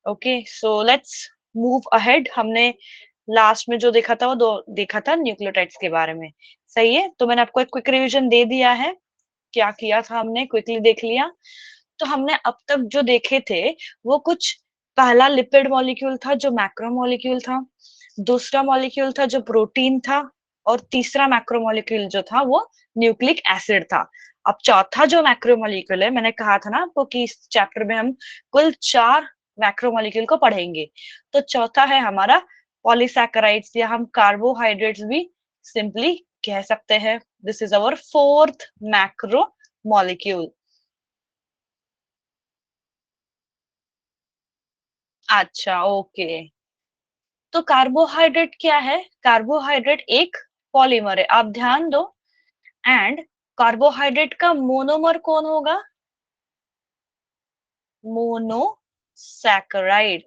Okay, so let's move ahead. हमने last में जो देखा था वो देखा था न्यूक्लियोटाइड्स के बारे में। सही है, तो मैंने आपको एक क्विक रिवीजन दे दिया है। क्या किया था हमने, क्विकली देख लिया। तो हमने अब तक जो देखे थे वो कुछ, पहला लिपिड मॉलिक्यूल था जो मैक्रो मॉलिक्यूल था, दूसरा मॉलिक्यूल था जो प्रोटीन था, और तीसरा मैक्रो मॉलिक्यूल जो था वो न्यूक्लिक एसिड था। अब चौथा जो मैक्रो मॉलिक्यूल है, मैंने कहा था ना आपको कि इस चैप्टर में हम कुल 4 मैक्रो मॉलिक्यूल को पढ़ेंगे। तो चौथा है हमारा पॉलीसैकेराइड्स, या हम कार्बोहाइड्रेट्स भी सिंपली कह सकते हैं। This is our fourth macro molecule. अच्छा, ओके। तो कार्बोहाइड्रेट क्या है? कार्बोहाइड्रेट एक पॉलीमर है, आप ध्यान दो। एंड कार्बोहाइड्रेट का मोनोमर कौन होगा? मोनोसैकेराइड।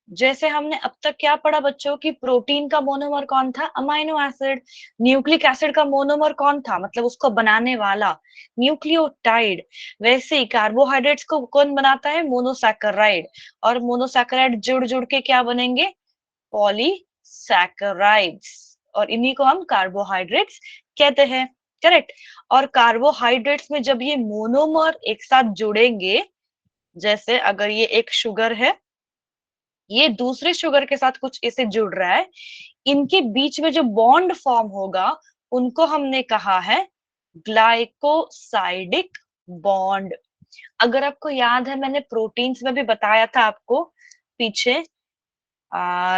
जैसे हमने अब तक क्या पढ़ा बच्चों की, प्रोटीन का मोनोमर कौन था? Amino acid. न्यूक्लिक एसिड का मोनोमर कौन था, मतलब उसको बनाने वाला? न्यूक्लियोटाइड। वैसे ही कार्बोहाइड्रेट्स को कौन बनाता है? मोनोसैकेराइड। और मोनोसैकेराइड जुड़ जुड़ के क्या बनेंगे? पॉलीसैकेराइड्स। और इन्हीं को हम कार्बोहाइड्रेट्स कहते हैं। करेक्ट। और कार्बोहाइड्रेट्स में जब ये मोनोमर एक साथ जुड़ेंगे, जैसे अगर ये एक शुगर है, ये दूसरे शुगर के साथ कुछ इसे जुड़ रहा है, इनके बीच में जो बॉन्ड फॉर्म होगा उनको हमने कहा है ग्लाइकोसाइडिक बॉन्ड। अगर आपको याद है, मैंने प्रोटीन्स में भी बताया था आपको पीछे,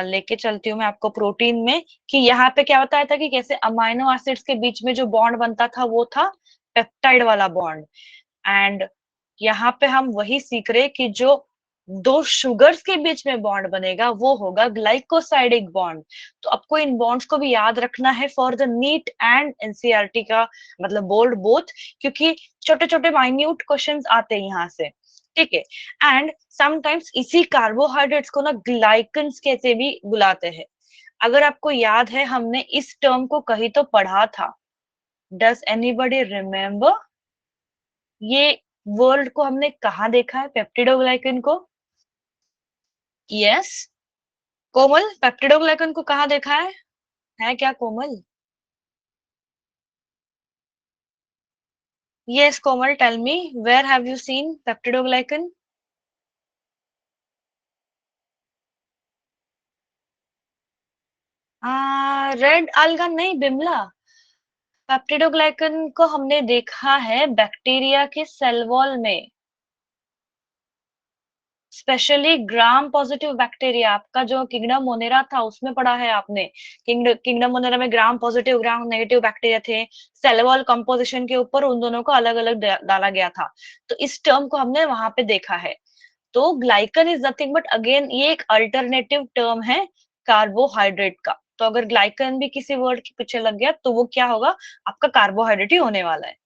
लेके चलती हूँ मैं आपको प्रोटीन में, कि यहाँ पे क्या बताया था कि कैसे अमाइनो एसिड्स के बीच में जो बॉन्ड बनता था वो था पेप्टाइड वाला बॉन्ड। एंड यहाँ पे हम वही सीख रहे कि जो दो शुगर्स के बीच में बॉन्ड बनेगा वो होगा ग्लाइकोसाइडिक बॉन्ड। तो आपको इन बॉन्ड्स को भी याद रखना है for the neat and NCERT का, मतलब बोल्ड बोथ, क्योंकि छोटे छोटे माइन्यूट क्वेश्चंस आते हैं यहाँ से। ठीक है। एंड समटाइम्स इसी कार्बोहाइड्रेट्स को ना ग्लाइकन्स कहते भी बुलाते हैं। अगर आपको याद है, हमने इस टर्म को कहीं तो पढ़ा था। Does anybody remember? ये वर्ड को हमने कहाँ देखा है, पेप्टिडोग्लाइकन को? यस। कोमल, पेप्टिडोग्लाइकन को कहाँ देखा है क्या Komal? Yes Komal, tell me, where have you seen peptidoglycan? Red alga नहीं, बिमला। पेप्टिडोग्लाइकन को हमने देखा है बैक्टीरिया के सेल वॉल में, स्पेशली ग्राम पॉजिटिव बैक्टीरिया। आपका जो किंगडम मोनेरा था उसमें पढ़ा है आपने। किंगडम मोनेरा में gram positive gram negative bacteria थे। सेल वॉल कंपोजिशन के ऊपर उन दोनों को अलग अलग डाला गया था। तो इस टर्म को हमने वहां पे देखा है। तो glycan is nothing but again ये एक अल्टरनेटिव टर्म है कार्बोहाइड्रेट का। तो अगर ग्लाइकन भी किसी वर्ड के पीछे लग गया तो वो क्या होगा? आपका कार्बोहाइड्रेट ही होने वाला है।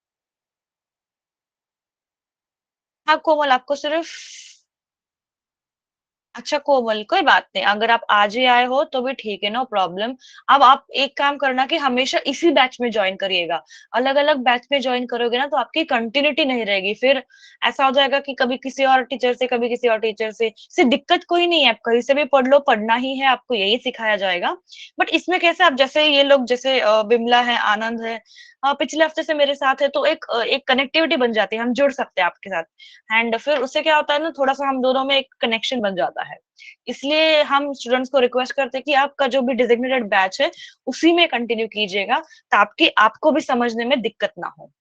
हाँ कोमल, आपको सिर्फ, अच्छा कोमल, कोई बात नहीं, अगर आप आज ही आए हो तो भी ठीक है, नो प्रॉब्लम। अब आप एक काम करना कि हमेशा इसी बैच में ज्वाइन करिएगा। अलग अलग बैच में ज्वाइन करोगे ना तो आपकी कंटिन्यूटी नहीं रहेगी। फिर ऐसा हो जाएगा कि कभी किसी और टीचर से, कभी किसी और टीचर से दिक्कत कोई नहीं है। आप कहीं से भी पढ़ लो, पढ़ना ही है, आपको यही सिखाया जाएगा। बट इसमें कैसे, आप जैसे ये लोग, जैसे बिमला है, आनंद है, पिछले हफ्ते से मेरे साथ है, तो एक कनेक्टिविटी बन जाती है, हम जुड़ सकते हैं आपके साथ। एंड फिर उससे क्या होता है ना, थोड़ा सा हम दोनों में एक कनेक्शन बन जाता है। इसलिए हम स्टूडेंट्स को रिक्वेस्ट करते हैं कि आपका जो भी डिजिग्नेटेड बैच है उसी में कंटिन्यू कीजिएगा, ताकि आपको भी समझने में दिक्कत ना हो।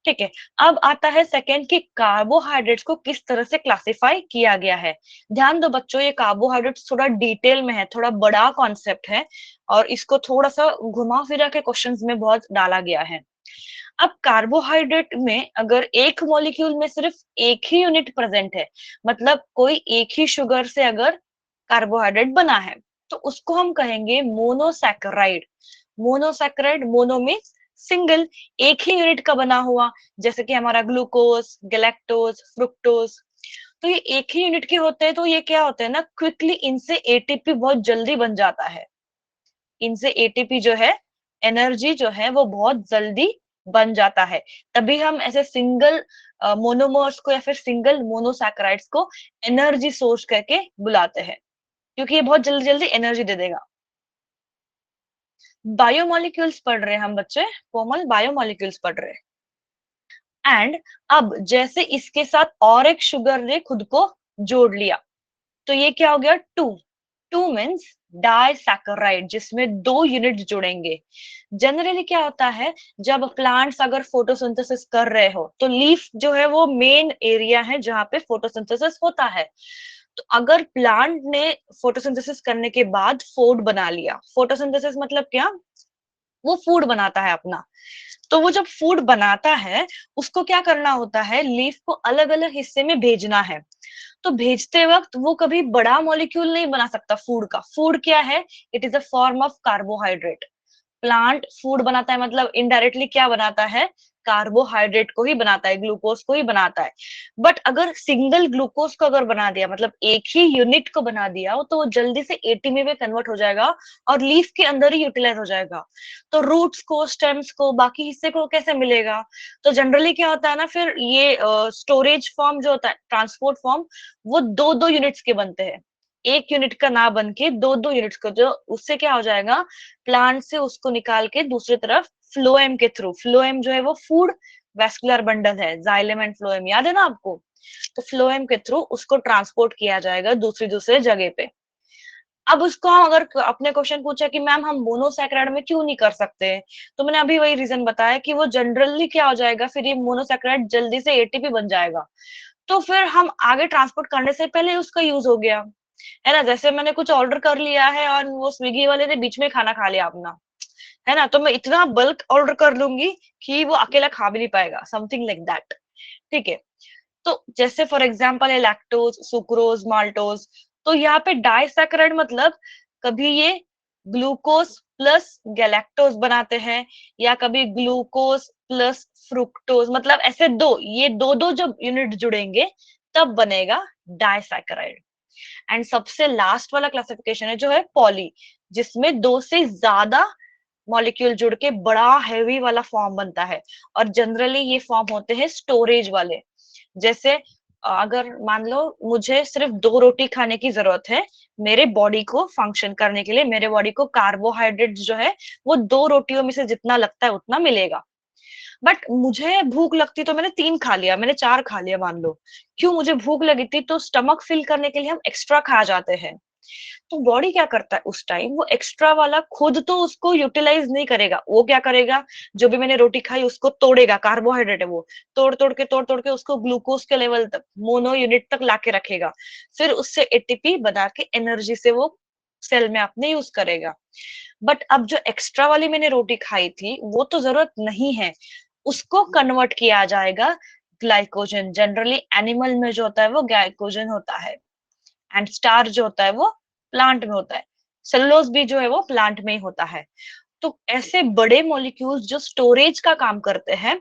ठीक है। अब आता है सेकंड कि कार्बोहाइड्रेट्स को किस तरह से क्लासिफाई किया गया है। ध्यान दो बच्चों, ये कार्बोहाइड्रेट्स थोड़ा डिटेल में है, थोड़ा बड़ा कॉन्सेप्ट है, और इसको थोड़ा सा घुमा फिरा के क्वेश्चंस में बहुत डाला गया है। अब कार्बोहाइड्रेट में अगर एक मॉलिक्यूल में सिर्फ एक ही यूनिट प्रेजेंट है, मतलब कोई एक ही शुगर से अगर कार्बोहाइड्रेट बना है, तो उसको हम कहेंगे monosaccharide. Monosaccharide, mono means single, एक ही यूनिट का बना हुआ, जैसे कि हमारा ग्लूकोज, गैलेक्टोज, फ्रुक्टोज। तो ये एक ही यूनिट के होते हैं, तो ये क्या होते हैं ना, क्विकली इनसे एटीपी बहुत जल्दी बन जाता है। इनसे एटीपी जो है, एनर्जी जो है वो बहुत जल्दी बन जाता है, तभी हम ऐसे सिंगल मोनोमर्स को या फिर सिंगल मोनोसैकेराइड्स को एनर्जी सोर्स करके बुलाते हैं, क्योंकि ये बहुत जल्दी जल्दी एनर्जी दे देगा। बायोमोलिक्यूल्स पढ़ रहे हैं हम बच्चे, कोमल बायोमोलिक्यूल्स पढ़ रहे हैं। एंड अब जैसे इसके साथ और एक शुगर ने खुद को जोड़ लिया, तो ये क्या हो गया, टू। टू मीन्स डाइसैकेराइड, जिसमें दो यूनिट जुड़ेंगे। जनरली क्या होता है, जब प्लांट्स अगर फोटोसिंथेसिस कर रहे हो, तो लीफ जो है वो मेन एरिया है जहां पे फोटोसिंथेसिस होता है। तो अगर प्लांट ने फोटोसिंथेसिस करने के बाद फूड बना लिया, फोटोसिंथेसिस मतलब क्या, वो फूड बनाता है अपना, तो वो जब फूड बनाता है, उसको क्या करना होता है, लीफ को अलग अलग हिस्से में भेजना है। तो भेजते वक्त वो कभी बड़ा मॉलिक्यूल नहीं बना सकता फूड का। फूड क्या है, it is a form of carbohydrate. Plant food बनाता है मतलब इनडायरेक्टली क्या बनाता है, कार्बोहाइड्रेट को ही बनाता है, ग्लूकोज को ही बनाता है। बट अगर सिंगल ग्लूकोज को अगर बना दिया, मतलब एक ही यूनिट को बना दिया, तो वो जल्दी से एटीपी में कन्वर्ट हो जाएगा और लीफ के अंदर ही यूटिलाइज हो जाएगा। तो रूट्स को, स्टेम्स को, बाकी हिस्से को कैसे मिलेगा। तो जनरली क्या होता है ना, फिर ये स्टोरेज फॉर्म जो होता है, ट्रांसपोर्ट फॉर्म, वो दो दो यूनिट्स के बनते हैं। एक यूनिट का ना बन के दो दो यूनिट्स को, जो उससे क्या हो जाएगा, प्लांट से उसको निकाल के दूसरी तरफ फ्लोएम के थ्रू, फ्लोएम जो है वो फूड वेस्कुलर बंडल है, जाइलम एंड फ्लोएम, याद है ना आपको। तो फ्लोएम के थ्रू उसको ट्रांसपोर्ट किया जाएगा दूसरी दूसरे जगह पे। अब उसको हम अगर अपने क्वेश्चन पूछा कि मैम हम मोनोसैकेराइड में क्यों नहीं कर सकते, तो मैंने अभी वही रीजन बताया कि वो जनरली क्या हो जाएगा, फिर ये मोनोसैकेराइड जल्दी से एटीपी बन जाएगा। तो फिर हम आगे ट्रांसपोर्ट करने से पहले उसका यूज हो गया, है ना। जैसे मैंने कुछ ऑर्डर कर लिया है और वो स्विगी वाले ने बीच में खाना खा लिया अपना, है ना, तो मैं इतना बल्क ऑर्डर कर लूंगी कि वो अकेला खा भी नहीं पाएगा, समथिंग लाइक दैट। ठीक है। तो जैसे फॉर एग्जांपल है लैक्टोज, सुक्रोज, माल्टोज। तो यहाँ पे डाइसैकेराइड मतलब कभी ये ग्लूकोज प्लस गैलेक्टोज बनाते हैं, या कभी ग्लूकोज प्लस फ्रुक्टोज, मतलब ऐसे दो, ये दो दो जब यूनिट जुड़ेंगे तब बनेगा डाइसैकेराइड। एंड सबसे लास्ट वाला क्लासिफिकेशन है जो है पॉली, जिसमें दो से ज्यादा मॉलिक्यूल जुड़ के बड़ा हेवी वाला फॉर्म बनता है। और जनरली ये फॉर्म होते हैं स्टोरेज वाले। जैसे अगर मान लो मुझे सिर्फ दो रोटी खाने की जरूरत है, मेरे बॉडी को फंक्शन करने के लिए, मेरे बॉडी को कार्बोहाइड्रेट जो है वो दो रोटियों में से जितना लगता है उतना मिलेगा। बट मुझे भूख लगती तो मैंने तीन खा लिया, मैंने चार खा लिया मान लो, क्यों, मुझे भूख लगी थी, तो स्टमक फिल करने के लिए हम एक्स्ट्रा खा जाते हैं। तो बॉडी क्या करता है उस टाइम, वो एक्स्ट्रा वाला खुद तो उसको यूटिलाइज नहीं करेगा, वो क्या करेगा, जो भी मैंने रोटी खाई उसको तोड़ेगा, कार्बोहाइड्रेट है वो, तोड़ तोड़ के उसको ग्लूकोज के लेवल तक, मोनो यूनिट तक लाके रखेगा। फिर उससे एटीपी बना के एनर्जी से वो सेल में अपने यूज करेगा। बट अब जो एक्स्ट्रा वाली मैंने रोटी खाई थी वो तो जरूरत नहीं है, उसको कन्वर्ट किया जाएगा ग्लाइकोजन। जनरली एनिमल में जो होता है वो ग्लाइकोजन होता है, एंड स्टार्च जो होता है वो प्लांट में होता है, सेलुलोज भी जो है वो प्लांट में ही होता है। तो ऐसे बड़े मॉलिक्यूल्स जो स्टोरेज का काम करते हैं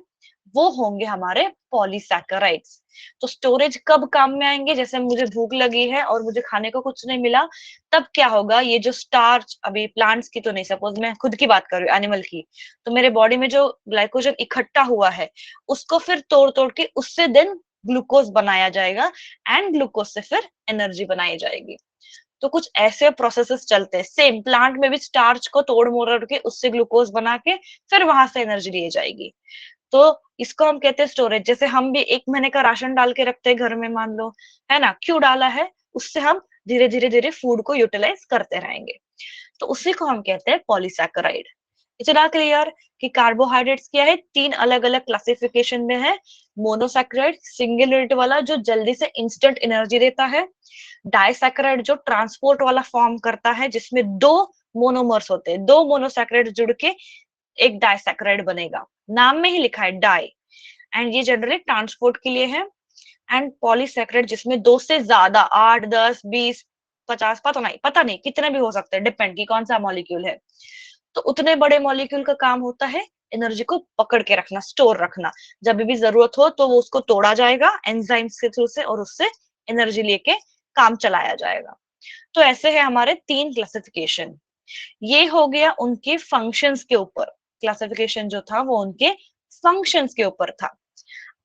वो होंगे हमारे पॉलीसैकेराइड्स। तो स्टोरेज कब काम में आएंगे, जैसे मुझे भूख लगी है और मुझे खाने को कुछ नहीं मिला, तब क्या होगा, ये जो स्टार्च, अभी प्लांट्स की तो नहीं, सपोज मैं खुद की बात कर रही हूँ, एनिमल की, तो मेरे बॉडी में जो ग्लाइकोजन इकट्ठा हुआ है उसको फिर तोड़ तोड़ के उससे देन ग्लूकोज बनाया जाएगा, एंड ग्लूकोज से फिर एनर्जी बनाई जाएगी। तो कुछ ऐसे प्रोसेसेस चलते हैं, सेम प्लांट में भी स्टार्च को तोड़ मोड़ के उससे ग्लूकोज बना के फिर वहां से एनर्जी ली जाएगी। तो इसको हम कहते हैं स्टोरेज। जैसे हम भी एक महीने का राशन डाल के रखते हैं घर में मान लो, है ना, क्यों डाला है, उससे हम धीरे धीरे धीरे फूड को यूटिलाइज करते रहेंगे। तो उसी को हम कहते हैं पॉलीसैकेराइड। इतना क्लियर कि कार्बोहाइड्रेट्स क्या है, तीन अलग अलग क्लासिफिकेशन में है। मोनोसैकेराइड सिंगल यूनिट वाला जो जल्दी से इंस्टेंट एनर्जी देता है, डाइसैकेराइड जो ट्रांसपोर्ट वाला फॉर्म करता है जिसमें दो मोनोमर्स होते हैं, दो मोनोसैकेराइड जुड़ के एक डाइसैकेराइड बनेगा, नाम में ही लिखा है डाई, एंड ये जनरली ट्रांसपोर्ट के लिए है। एंड पॉलीसैकेराइड जिसमें दो से ज्यादा, 8, 10, 20, 50, पता नहीं कितने भी हो सकते हैं, डिपेंड की कौन सा मॉलिक्यूल है। तो उतने बड़े मॉलिक्यूल का काम होता है एनर्जी को पकड़ के रखना, स्टोर रखना, जब भी जरूरत हो तो वो उसको तोड़ा जाएगा एंजाइम्स के थ्रू से, और उससे एनर्जी लेके काम चलाया जाएगा। तो ऐसे है हमारे तीन क्लासिफिकेशन। ये हो गया उनके फंक्शंस के ऊपर, क्लासिफिकेशन जो था वो उनके फंक्शंस के ऊपर था।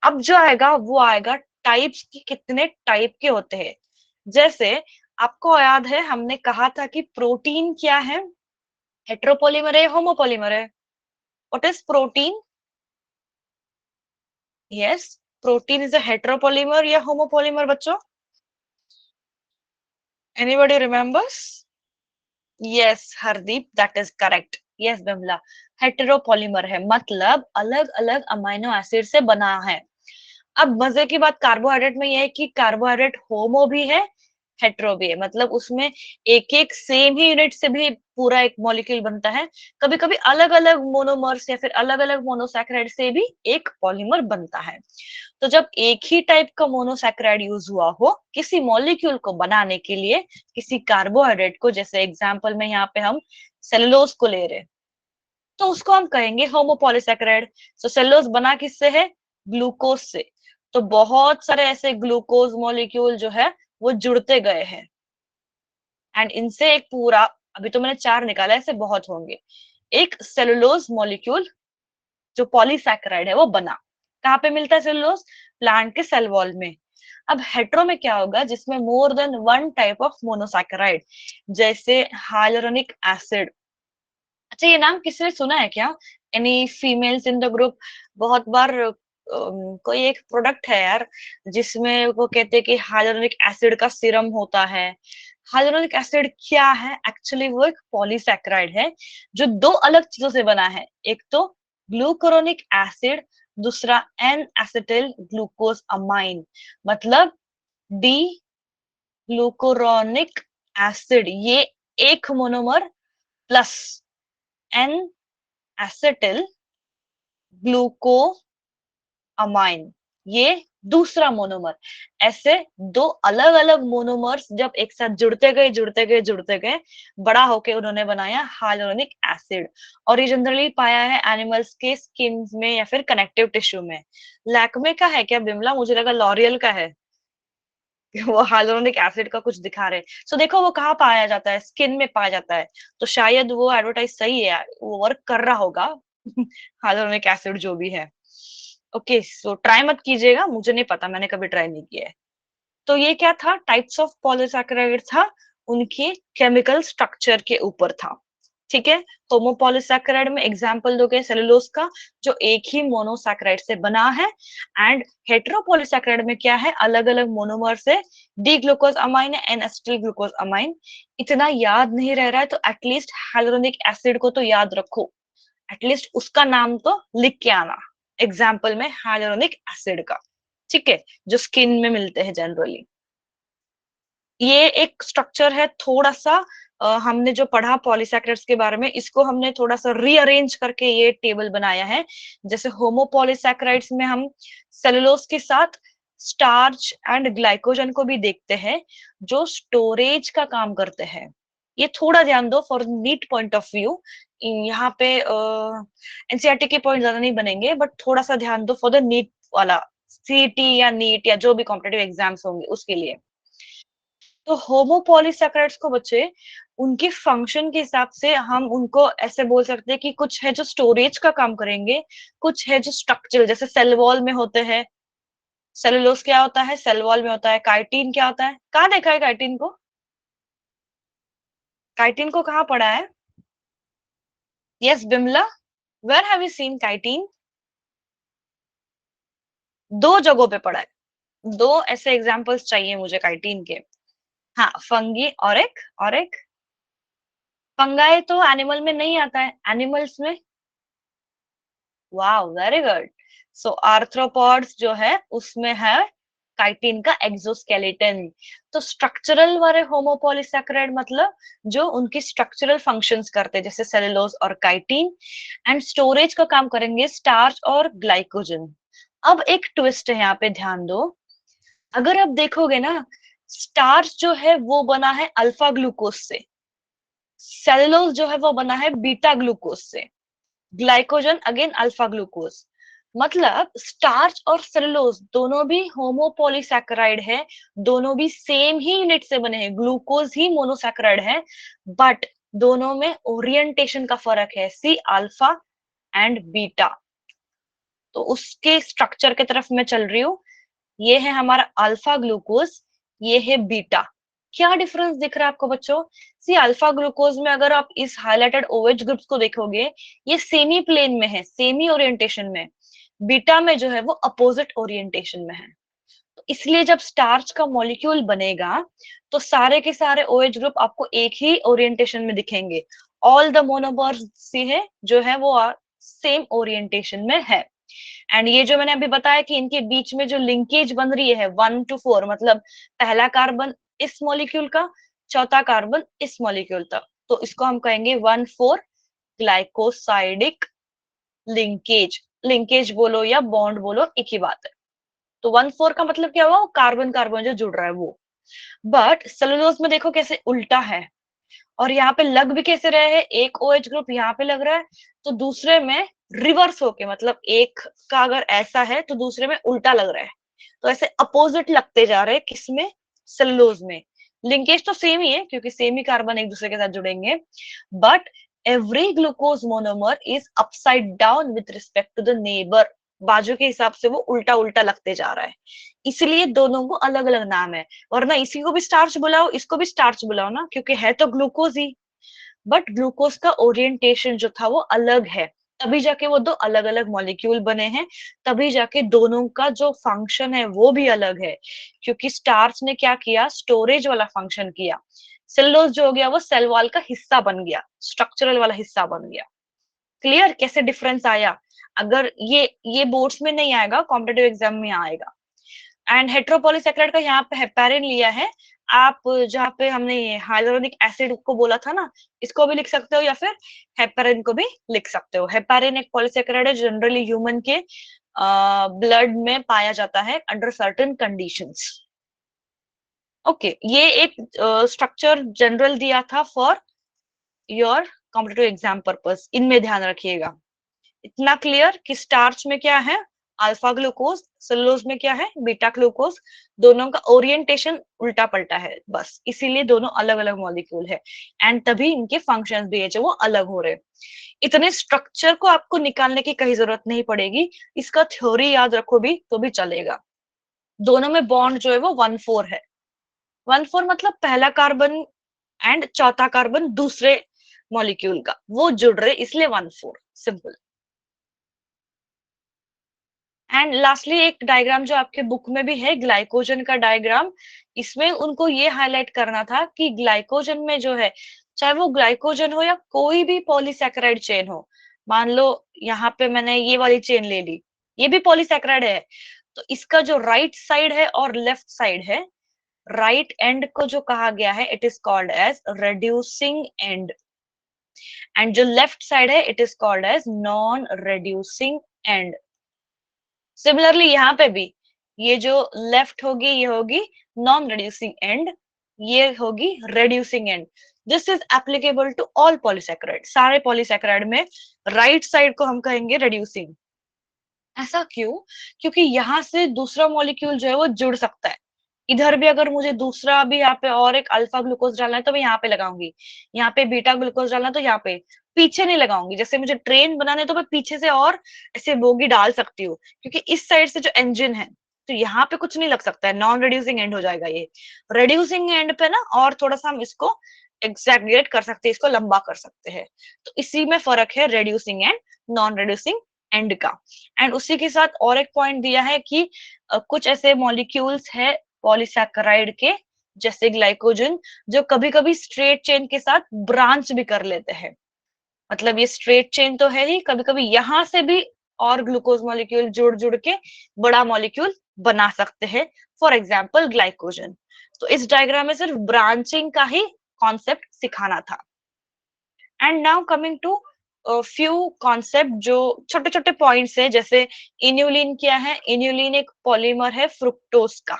अब जो आएगा वो आएगा टाइप्स की, कितने टाइप के होते हैं। जैसे आपको याद है हमने कहा था कि प्रोटीन क्या है, हेट्रोपॉलीमर है, होमोपॉलीमर है। What is protein? Yes, protein is a heteropolymer या होमोपॉलीमर बच्चों? Anybody remembers? Yes Hardeep, that is correct. Yes Bimla, heteropolymer है, मतलब अलग अलग अमीनो एसिड से बना है। अब मजे की बात कार्बोहाइड्रेट में यह है कि कार्बोहाइड्रेट होमो भी है, हेट्रो भी है, मतलब उसमें एक एक सेम ही यूनिट से भी पूरा एक मॉलिक्यूल बनता है। कभी कभी अलग अलग मोनोमर्स या फिर अलग अलग मोनोसैकेराइड से भी एक पॉलीमर बनता है। तो जब एक ही टाइप का मोनोसैकेराइड यूज हुआ हो किसी मॉलिक्यूल को बनाने के लिए, किसी कार्बोहाइड्रेट को, जैसे एग्जाम्पल में यहाँ पे हम सेलुलोज को ले रहे, तो उसको हम कहेंगे होमोपॉलीसैकेराइड। तो सेलुलोज बना किससे है? ग्लूकोज से। तो बहुत सारे ऐसे ग्लूकोज मॉलिक्यूल जो है वो जुड़ते गए हैं, एंड इनसे एक पूरा, अभी तो मैंने 4 निकाला, ऐसे बहुत होंगे, एक सेलुलोज मॉलिक्यूल जो पॉलीसैकेराइड है वो बना। कहाँ पे मिलता है सेलुलोज? प्लांट के सेल वॉल में। अब हेट्रो में क्या होगा? जिसमें more than one type of monosaccharide, जैसे हाइलुरोनिक एसिड। अच्छा, ये नाम किसी ने सुना है क्या? Any females in the group? बहुत बार कोई एक प्रोडक्ट है यार जिसमें वो कहते हैं कि हाइलुरोनिक एसिड का सीरम होता है। हाइलुरोनिक एसिड क्या है? एक्चुअली वो एक पॉलीसैकेराइड है जो 2 अलग चीजों से बना है। एक तो ग्लूकुरोनिक एसिड, दूसरा एन एसिटिल ग्लूकोज अमाइन, मतलब डी ग्लूकुरोनिक एसिड। ये एक monomer plus N acetyl ग्लूको amine, ये दूसरा मोनोमर। ऐसे 2 अलग अलग मोनोमर्स जब एक साथ जुड़ते गए जुड़ते गए जुड़ते गए, बड़ा होके उन्होंने बनाया हाइलुरोनिक एसिड। और ये जनरली पाया है एनिमल्स के स्किन में या फिर कनेक्टिव टिश्यू में। लैक्मे का है क्या बिमला? मुझे लगा लॉरियल का है कि वो हाइलुरोनिक एसिड का कुछ दिखा रहे। सो देखो वो कहाँ पाया जाता है? स्किन में पाया जाता है। तो शायद वो एडवर्टाइज सही है, वो वर्क कर रहा होगा। हाइलुरोनिक एसिड जो भी है। ओके, सो ट्राई मत कीजिएगा, मुझे नहीं पता, मैंने कभी ट्राई नहीं किया है। तो ये क्या था? टाइप्स ऑफ पॉलीसैकेराइड था, उनके केमिकल स्ट्रक्चर के ऊपर था। ठीक है, होमोपॉलीसैकेराइड में एग्जांपल दोगे सेलुलोज का, जो एक ही मोनोसैकेराइड से बना है। एंड हेटेरोपॉलीसैकेराइड में क्या है? अलग अलग मोनोमर से डी ग्लूकोज अमाइन है, एन एसिटिल ग्लूकोज अमाइन। इतना याद नहीं रह रहा है तो एटलीस्ट हाइलुरोनिक एसिड को तो याद रखो, एटलीस्ट उसका नाम तो लिख के आना एग्जाम्पल में हाइलुरोनिक एसिड का। ठीक है, जो स्किन में मिलते हैं जनरली। ये एक स्ट्रक्चर है थोड़ा सा, हमने जो पढ़ा पॉलीसैकेराइड्स के बारे में, इसको हमने थोड़ा सा रीअरेंज करके ये टेबल बनाया है। जैसे होमोपॉलीसैकेराइड्स में हम सेलुलोज के साथ स्टार्च एंड ग्लाइकोजन को भी देखते हैं, जो स्टोरेज का काम करते हैं। ये थोड़ा ध्यान दो for NEET point of view. यहाँ पे एनसीईआरटी के पॉइंट ज्यादा नहीं बनेंगे, बट थोड़ा सा ध्यान दो फॉर द नीट वाला, सीटी या नीट या जो भी कॉम्पिटेटिव एग्जाम्स होंगे उसके लिए। तो होमोपॉलीसैकेराइड्स को बच्चे उनके फंक्शन के हिसाब से हम उनको ऐसे बोल सकते हैं कि कुछ है जो स्टोरेज का काम करेंगे, कुछ है जो स्ट्रक्चरल, जैसे सेल वॉल में होते हैं। सेलुलोज क्या होता है? सेल वॉल में होता है। काइटिन क्या होता है? कहाँ देखा है काइटिन को? काइटिन को कहाँ पढ़ा है? Yes Bimla, where have you seen chitin? 2 जगहों पे पढ़ा है। 2 ऐसे एग्जांपल्स चाहिए मुझे काइटिन के। हाँ, फंगी और एक फंगाई तो एनिमल में नहीं आता है, एनिमल्स में। Wow, very good. So arthropods जो है उसमें है काइटिन का एक्सोस्केलेटन। तो स्ट्रक्चरल वाले होमोपॉलीसैकेराइड मतलब जो उनकी स्ट्रक्चरल फंक्शंस करते हैं, जैसे सेलुलोज और काइटिन। एंड स्टोरेज का काम करेंगे स्टार्च और ग्लाइकोजन। अब एक ट्विस्ट है यहाँ पे, ध्यान दो। अगर आप देखोगे ना, स्टार्च जो है वो बना है अल्फा ग्लूकोज से, सेलुलोज जो है वो बना है बीटा ग्लूकोज से, ग्लाइकोजन अगेन अल्फा ग्लूकोज। मतलब स्टार्च और सेलुलोज दोनों भी होमोपॉलीसैकेराइड है, दोनों भी सेम ही यूनिट से बने हैं, ग्लूकोज ही मोनोसैकेराइड है। बट दोनों में ओरिएंटेशन का फर्क है, सी अल्फा एंड बीटा। तो उसके स्ट्रक्चर की तरफ मैं चल रही हूँ। ये है हमारा अल्फा ग्लूकोज, ये है बीटा। क्या डिफरेंस दिख रहा है आपको बच्चों? सी अल्फा ग्लूकोज में अगर आप इस हाइलाइटेड ओएच ग्रुप्स को देखोगे, ये सेमी प्लेन में है, सेमी ओरिएंटेशन में। बीटा में जो है वो अपोजिट ओरिएंटेशन में है। तो इसलिए जब स्टार्च का मॉलिक्यूल बनेगा तो सारे के सारे ओएच ग्रुप आपको एक ही ओरिएंटेशन में दिखेंगे। ऑल द मोनोमर्स सी है जो है वो सेम ओरिएंटेशन में है। एंड ये जो मैंने अभी बताया कि इनके बीच में जो लिंकेज बन रही है 1 to 4, मतलब पहला कार्बन इस मॉलिक्यूल का, चौथा कार्बन इस मॉलिक्यूल का, तो इसको हम कहेंगे 1,4 ग्लाइकोसाइडिक लिंकेज। लिंकेज बोलो या बॉन्ड बोलो, एक ही बात है। तो 1,4 का मतलब क्या हुआ? कार्बन कार्बन जो जुड़ रहा है वो। बट सेलुलोज में देखो कैसे उल्टा है, और यहाँ पे लग भी कैसे रहे हैं, एक OH ग्रुप यहाँ पे लग रहा है तो दूसरे में रिवर्स होके, मतलब एक का अगर ऐसा है तो दूसरे में उल्टा लग रहा है। तो ऐसे अपोजिट लगते जा रहे हैं किसमें? सेलुलोज में। लिंकेज तो सेम ही है क्योंकि सेम ही कार्बन एक दूसरे के साथ जुड़ेंगे, but every glucose monomer is upside down with respect to the neighbour. बाजू के हिसाब से वो उल्टा उल्टा लगते जा रहा है, इसलिए दोनों को अलग अलग नाम है। वरना इसी को भी स्टार्च बुलाओ, इसको भी स्टार्च बुलाओ ना, क्योंकि है तो ग्लूकोज ही, बट ग्लूकोज का ओरिएंटेशन जो था वो अलग है। तभी जाके वो दो अलग अलग मॉलिक्यूल बने हैं, तभी जाके दोनों का जो फंक्शन है वो भी अलग है। क्योंकि स्टार्च ने क्या किया? स्टोरेज वाला फंक्शन किया। सेलुलोज जो हो गया वो सेल वॉल का हिस्सा बन गया, स्ट्रक्चरल वाला हिस्सा बन गया। क्लियर कैसे डिफरेंस आया? अगर ये बोर्ड्स में नहीं आएगा, कॉम्पिटेटिव एग्जाम में आएगा। एंड हेट्रोपॉलीसैकेराइड का यहाँ पे हेपारिन लिया है। आप जहाँ पे हमने हाइलोरोनिक एसिड को बोला था ना, इसको भी लिख सकते हो या फिर हेपारिन को भी लिख सकते हो। हेपारिन एक पॉलीसैकेराइड है, जनरली ह्यूमन के ब्लड में पाया जाता है अंडर सर्टेन कंडीशंस। ओके, ये एक स्ट्रक्चर जनरल दिया था for your competitive exam purpose, इनमें ध्यान रखिएगा। इतना क्लियर कि स्टार्च में क्या है? अल्फा ग्लूकोज, सेलुलोज में क्या है? Beta glucose. दोनों का ओरिएंटेशन उल्टा पलटा है, बस इसीलिए दोनों अलग अलग मॉलिक्यूल है। एंड तभी इनके फंक्शंस भी है जो वो अलग हो रहे। इतने स्ट्रक्चर को आपको निकालने की कहीं जरूरत नहीं पड़ेगी, इसका थ्योरी याद रखो भी तो भी चलेगा। दोनों में बॉन्ड जो है वो 1,4 है। 1,4 मतलब पहला कार्बन एंड चौथा कार्बन दूसरे मॉलिक्यूल का वो जुड़ रहे, इसलिए 1,4, सिंपल। एंड लास्टली एक डायग्राम जो आपके बुक में भी है, ग्लाइकोजन का डायग्राम। इसमें उनको ये हाईलाइट करना था कि ग्लाइकोजन में जो है, चाहे वो ग्लाइकोजन हो या कोई भी पॉलीसैकेराइड चेन हो, मान लो यहाँ पे मैंने ये वाली चेन ले ली, ये भी पॉलीसैकेराइड है, तो इसका जो राइट साइड है और लेफ्ट साइड है, राइट एंड को जो कहा गया है it is called as reducing end, and जो लेफ्ट साइड है it is called as non reducing end. Similarly यहाँ पे भी ये जो लेफ्ट होगी ये होगी नॉन रेड्यूसिंग एंड, ये होगी reducing end. This is applicable to all polysaccharide. सारे पॉलीसैकेराइड में राइट साइड को हम कहेंगे रेड्यूसिंग। ऐसा क्यों? क्योंकि यहाँ से दूसरा मॉलिक्यूल जो है वो जुड़ सकता है। इधर भी अगर मुझे दूसरा भी यहाँ पे और एक अल्फा ग्लूकोज डालना है तो मैं यहाँ पे लगाऊंगी, यहाँ पे बीटा ग्लूकोज डालना है तो यहाँ पे, पीछे नहीं लगाऊंगी। जैसे मुझे ट्रेन बनाने तो मैं पीछे से और ऐसे बोगी डाल सकती हूँ, क्योंकि इस साइड से जो इंजन है तो यहाँ पे कुछ नहीं लग सकता है, नॉन रिड्यूसिंग एंड हो जाएगा ये। रिड्यूसिंग एंड पे ना और थोड़ा सा हम इसको एग्जैगरेट कर सकते हैं, इसको लंबा कर सकते हैं। तो इसी में फर्क है reducing and non reducing and का। एंड उसी के साथ और एक पॉइंट दिया है कि कुछ ऐसे मॉलिक्यूल्स है पॉलीसैकेराइड के, जैसे ग्लाइकोजन, जो कभी कभी स्ट्रेट चेन के साथ ब्रांच भी कर लेते हैं। मतलब ये स्ट्रेट चेन तो है ही, कभी कभी यहाँ से भी और ग्लूकोज मॉलिक्यूल जुड़ जुड़ के बड़ा मॉलिक्यूल बना सकते हैं, फॉर एग्जाम्पल ग्लाइकोजन। तो इस डायग्राम में सिर्फ ब्रांचिंग का ही कॉन्सेप्ट सिखाना था। And now coming to few concept जो छोटे छोटे पॉइंट्स है, जैसे इन्यूलिन क्या है? इन्यूलिन एक पॉलीमर है फ्रुक्टोज का।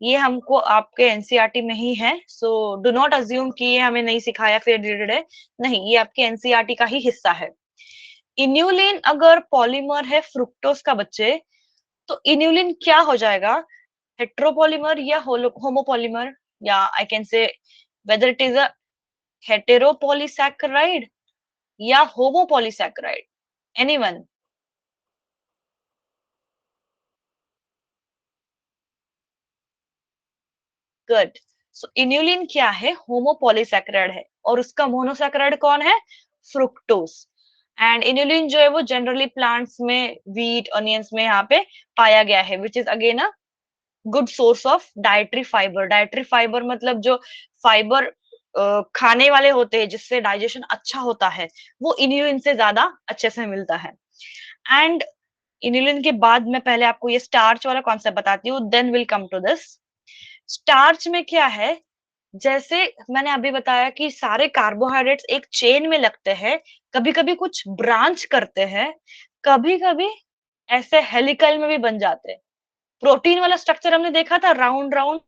ये हमको आपके एनसीईआरटी में ही है, सो डू नॉट अज्यूम कि ये हमें नहीं सिखाया फिर रिलेटेड है, नहीं, ये आपके एनसीईआरटी का ही हिस्सा है। इन्यूलिन अगर पॉलीमर है फ्रुक्टोज का बच्चे, तो इन्यूलिन क्या हो जाएगा? हेट्रोपॉलीमर या होमोपॉलीमर, या I can say whether it is a heteropolysaccharide या homopolysaccharide, anyone? Good. So inulin क्या है? होमोपॉलीसैकेराइड है, और उसका मोनोसैकेराइड कौन है? फ्रुक्टोज। एंड इन्युलिन जो है वो जनरली प्लांट्स में, व्हीट, ऑनियंस में यहाँ पे पाया गया है, which is again a good source of dietary fibre. Dietary fibre मतलब जो फाइबर खाने वाले होते हैं जिससे डाइजेशन अच्छा होता है, वो इन्युलिन से ज्यादा अच्छे से मिलता है। एंड इन्युलिन के बाद मैं पहले आपको ये स्टार्च वाला कॉन्सेप्ट बताती हूँ, then will come to this. Starch में क्या है, जैसे मैंने अभी बताया कि सारे कार्बोहाइड्रेट्स एक चेन में लगते हैं, कभी कभी कुछ ब्रांच करते हैं, कभी कभी ऐसे हेलिकल में भी बन जाते हैं। प्रोटीन वाला स्ट्रक्चर हमने देखा था, राउंड राउंड।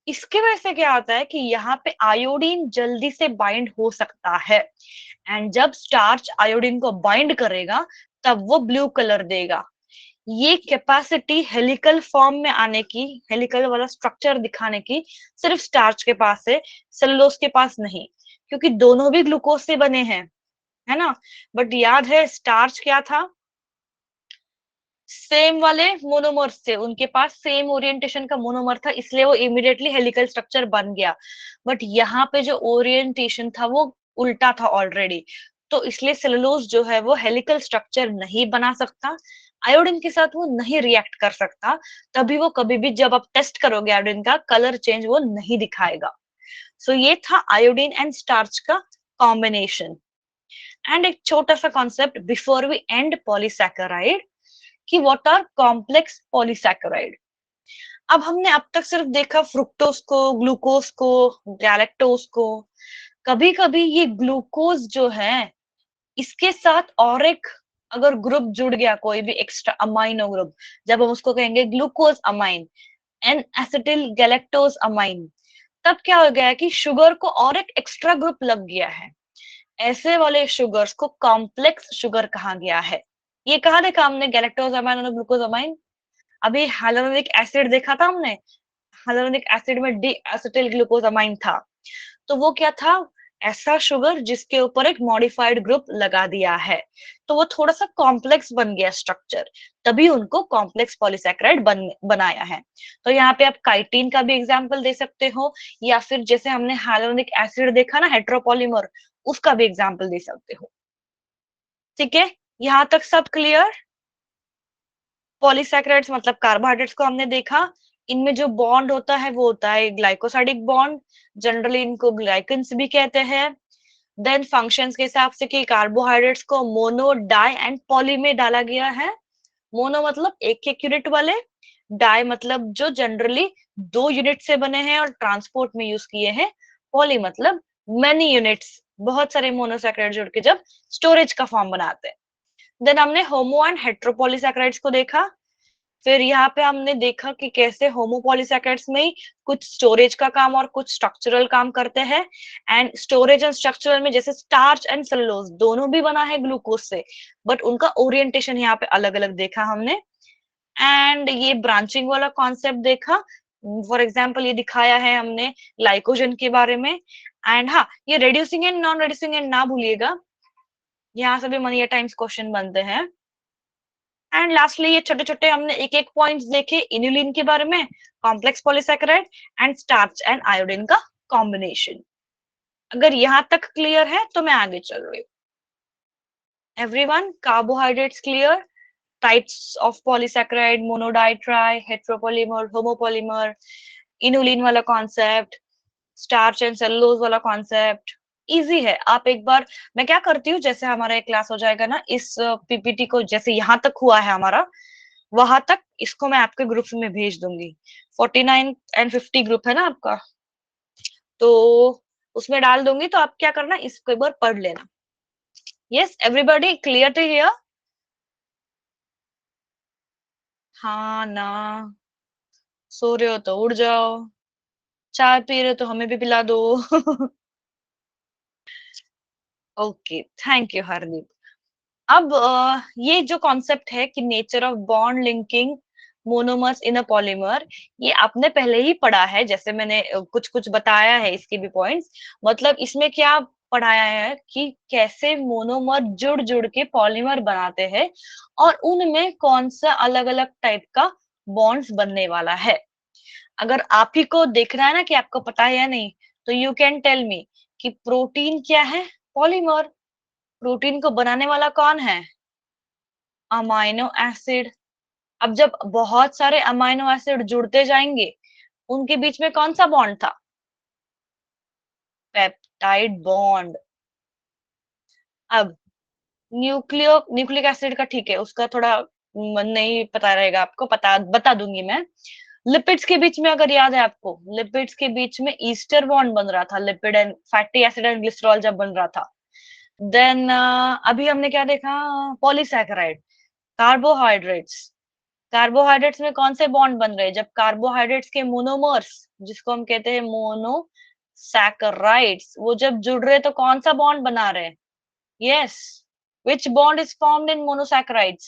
इसके वजह से क्या होता है कि यहाँ पे आयोडीन जल्दी से बाइंड हो सकता है, एंड जब स्टार्च आयोडीन को बाइंड करेगा तब वो ब्लू कलर देगा। ये कैपेसिटी हेलिकल फॉर्म में आने की, हेलिकल वाला स्ट्रक्चर दिखाने की सिर्फ स्टार्च के पास है, सेलुलोज के पास नहीं, क्योंकि दोनों भी ग्लूकोज से बने हैं, है ना। बट याद है स्टार्च क्या था? सेम वाले मोनोमर थे, उनके पास सेम ओरिएंटेशन का मोनोमर था, इसलिए वो इमिडिएटली हेलिकल स्ट्रक्चर बन गया। बट यहाँ पे जो ओरिएंटेशन था वो उल्टा था ऑलरेडी, तो इसलिए सेलुलोज जो है वो हेलिकल स्ट्रक्चर नहीं बना सकता, आयोडीन के साथ वो नहीं रिएक्ट कर सकता, तभी वो कभी भी जब आप टेस्ट करोगे आयोडीन का कलर चेंज वो नहीं दिखाएगा। सो ये था आयोडीन एंड स्टार्च का कॉम्बिनेशन। एंड एक छोटा सा concept before we end polysaccharide, कि व्हाट आर कॉम्प्लेक्स पॉलीसैकेराइड। अब हमने अब तक सिर्फ देखा फ्रुक्टोज को, ग्लूकोज को, गैलेक्टोज को। कभी कभी ये ग्लूकोज जो है, इसके साथ और एक अगर ग्रुप जुड़ गया, कोई भी एक्स्ट्रा अमाइनो ग्रुप, जब हम उसको कहेंगे glucose amine, N acetyl galactose amine, तब क्या हो गया है कि शुगर को और एक एक्स्ट्रा ग्रुप लग गया है। ऐसे वाले शुगर्स को कॉम्प्लेक्स शुगर कहा गया है। ये कहा देखा हमने, गैलेक्टोज अमाइन और ग्लूकोज अमाइन। अभी हाइलोरोनिक एसिड देखा था हमने, हाइलोरोनिक एसिड में डी एसिटिल ग्लूकोसामाइन था, तो वो क्या था? ऐसा शुगर जिसके ऊपर एक मॉडिफाइड ग्रुप लगा दिया है, तो वो थोड़ा सा कॉम्प्लेक्स बन गया स्ट्रक्चर, तभी उनको कॉम्प्लेक्स पॉलीसैकेराइड बनाया है। तो यहाँ पे आप काइटिन का भी एग्जांपल दे सकते हो, या फिर जैसे हमने हाइलोरोनिक एसिड देखा ना, हेट्रोपॉलीमर, उसका भी एग्जांपल दे सकते हो। ठीक है, यहाँ तक सब क्लियर? पॉलीसैकेराइड्स मतलब कार्बोहाइड्रेट्स को हमने देखा, इनमें जो बॉन्ड होता है वो होता है ग्लाइकोसाइडिक बॉन्ड, जनरली इनको ग्लाइकन्स भी कहते हैं। देन फंक्शंस के हिसाब से कि कार्बोहाइड्रेट्स को मोनो, डाई एंड पॉली में डाला गया है। मोनो मतलब एक एक यूनिट वाले, डाई मतलब जो जनरली 2 यूनिट से बने हैं और ट्रांसपोर्ट में यूज किए हैं, पॉली मतलब मेनी यूनिट्स, बहुत सारे मोनोसैकेराइड जुड़ के जब स्टोरेज का फॉर्म बनाते हैं। देन हमने होमो एंड हेट्रोपॉलीसैकेराइड्स को देखा। फिर यहाँ पे हमने देखा कि कैसे होमोपॉलीसैकेराइड्स में ही कुछ स्टोरेज का काम और कुछ स्ट्रक्चरल काम करते हैं। एंड स्टोरेज एंड स्ट्रक्चरल में जैसे स्टार्च एंड सेलुलोज दोनों भी बना है ग्लूकोज से, बट उनका ओरिएंटेशन यहाँ पे अलग अलग देखा हमने। एंड ये ब्रांचिंग वाला कॉन्सेप्ट देखा, फॉर एग्जाम्पल ये दिखाया है हमने ग्लाइकोजन के बारे में। एंड हाँ, ये reducing and non reducing and ना भूलिएगा, यहाँ से भी मनी टाइम्स क्वेश्चन बनते हैं। एंड लास्टली ये छोटे छोटे हमने एक एक पॉइंट्स देखे इन्युलिन के बारे में, complex polysaccharide and starch and iodine का कॉम्बिनेशन। अगर यहाँ तक क्लियर है तो मैं आगे चल रही हूँ। Everyone, carbohydrates clear, types of polysaccharide, mono di, tri, heteropolymer, homopolymer, inulin वाला कॉन्सेप्ट, स्टार्च एंड सेलुलोज वाला कॉन्सेप्ट, इजी है। आप एक बार, मैं क्या करती हूँ, जैसे हमारा एक क्लास हो जाएगा ना, इस पीपीटी को जैसे यहाँ तक हुआ है हमारा, वहां तक इसको मैं आपके ग्रुप में भेज दूंगी। 49 एंड 50 ग्रुप है ना आपका, तो उसमें डाल दूंगी, तो आप क्या करना, इसको एक बार पढ़ लेना। Yes, everybody clear to here? हाँ ना? सो रहे हो तो उठ जाओ, चाय पी रहे हो तो हमें भी पिला दो। Okay, thank you Hardeep. अब ये जो कॉन्सेप्ट है कि nature of bond linking monomers in a polymer, ये आपने पहले ही पढ़ा है, जैसे मैंने कुछ कुछ बताया है इसके भी पॉइंट्स। मतलब इसमें क्या पढ़ाया है कि कैसे मोनोमर जुड़ जुड़ के पॉलीमर बनाते हैं और उनमें कौन सा अलग अलग टाइप का बॉन्ड्स बनने वाला है। अगर आप ही को देखना है ना कि आपको पता है या नहीं, तो यू कैन टेल मी कि प्रोटीन क्या है? पॉलीमर। प्रोटीन को बनाने वाला कौन है? Amino acid. अब जब बहुत सारे अमाइनो एसिड जुड़ते जाएंगे, उनके बीच में कौन सा बॉन्ड था? Peptide bond. अब न्यूक्लिक एसिड का ठीक है, उसका थोड़ा नहीं पता रहेगा आपको, बता दूंगी मैं। लिपिड्स के बीच में अगर याद है आपको, लिपिड्स के बीच में ईस्टर बॉन्ड बन रहा था, lipid and fatty acid and glycerol जब बन रहा था। देन अभी हमने क्या देखा? Polysaccharide, carbohydrates. कार्बोहाइड्रेट्स में कौन से बॉन्ड बन रहे हैं? जब कार्बोहाइड्रेट्स के मोनोमर्स, जिसको हम कहते हैं मोनोसैकेराइड्स, वो जब जुड़ रहे तो कौन सा बॉन्ड बना रहे हैं? Yes, which bond is formed in monosaccharides?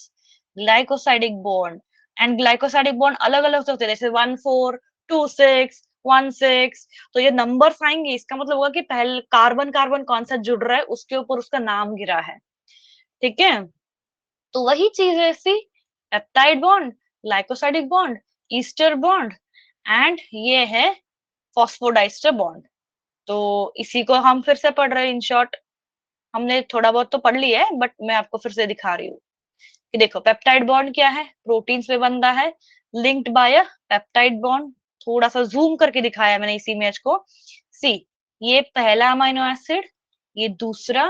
Glycosidic bond. And glycosidic bond अलग अलग होते हैं, जैसे 1,4, 2,6, 1,6। तो ये नंबर्स आएंगे, इसका मतलब होगा कि पहले कार्बन कार्बन कौन सा जुड़ रहा है, उसके ऊपर उसका नाम गिरा है। ठीक है, तो वही चीज है ऐसी, peptide bond, glycosidic bond, ester bond and ये है फॉस्फोडाइस्टर बॉन्ड। तो इसी को हम फिर से पढ़ रहे हैं इन शॉर्ट। हमने थोड़ा बहुत तो पढ़ लिया है, बट मैं आपको फिर से दिखा रही हूँ कि देखो पेप्टाइड बॉन्ड क्या है, प्रोटीन्स में बनता है, linked by a peptide bond. थोड़ा सा जूम करके दिखाया मैंने इस इमेज को। सी, ये पहला अमाइनो एसिड, ये दूसरा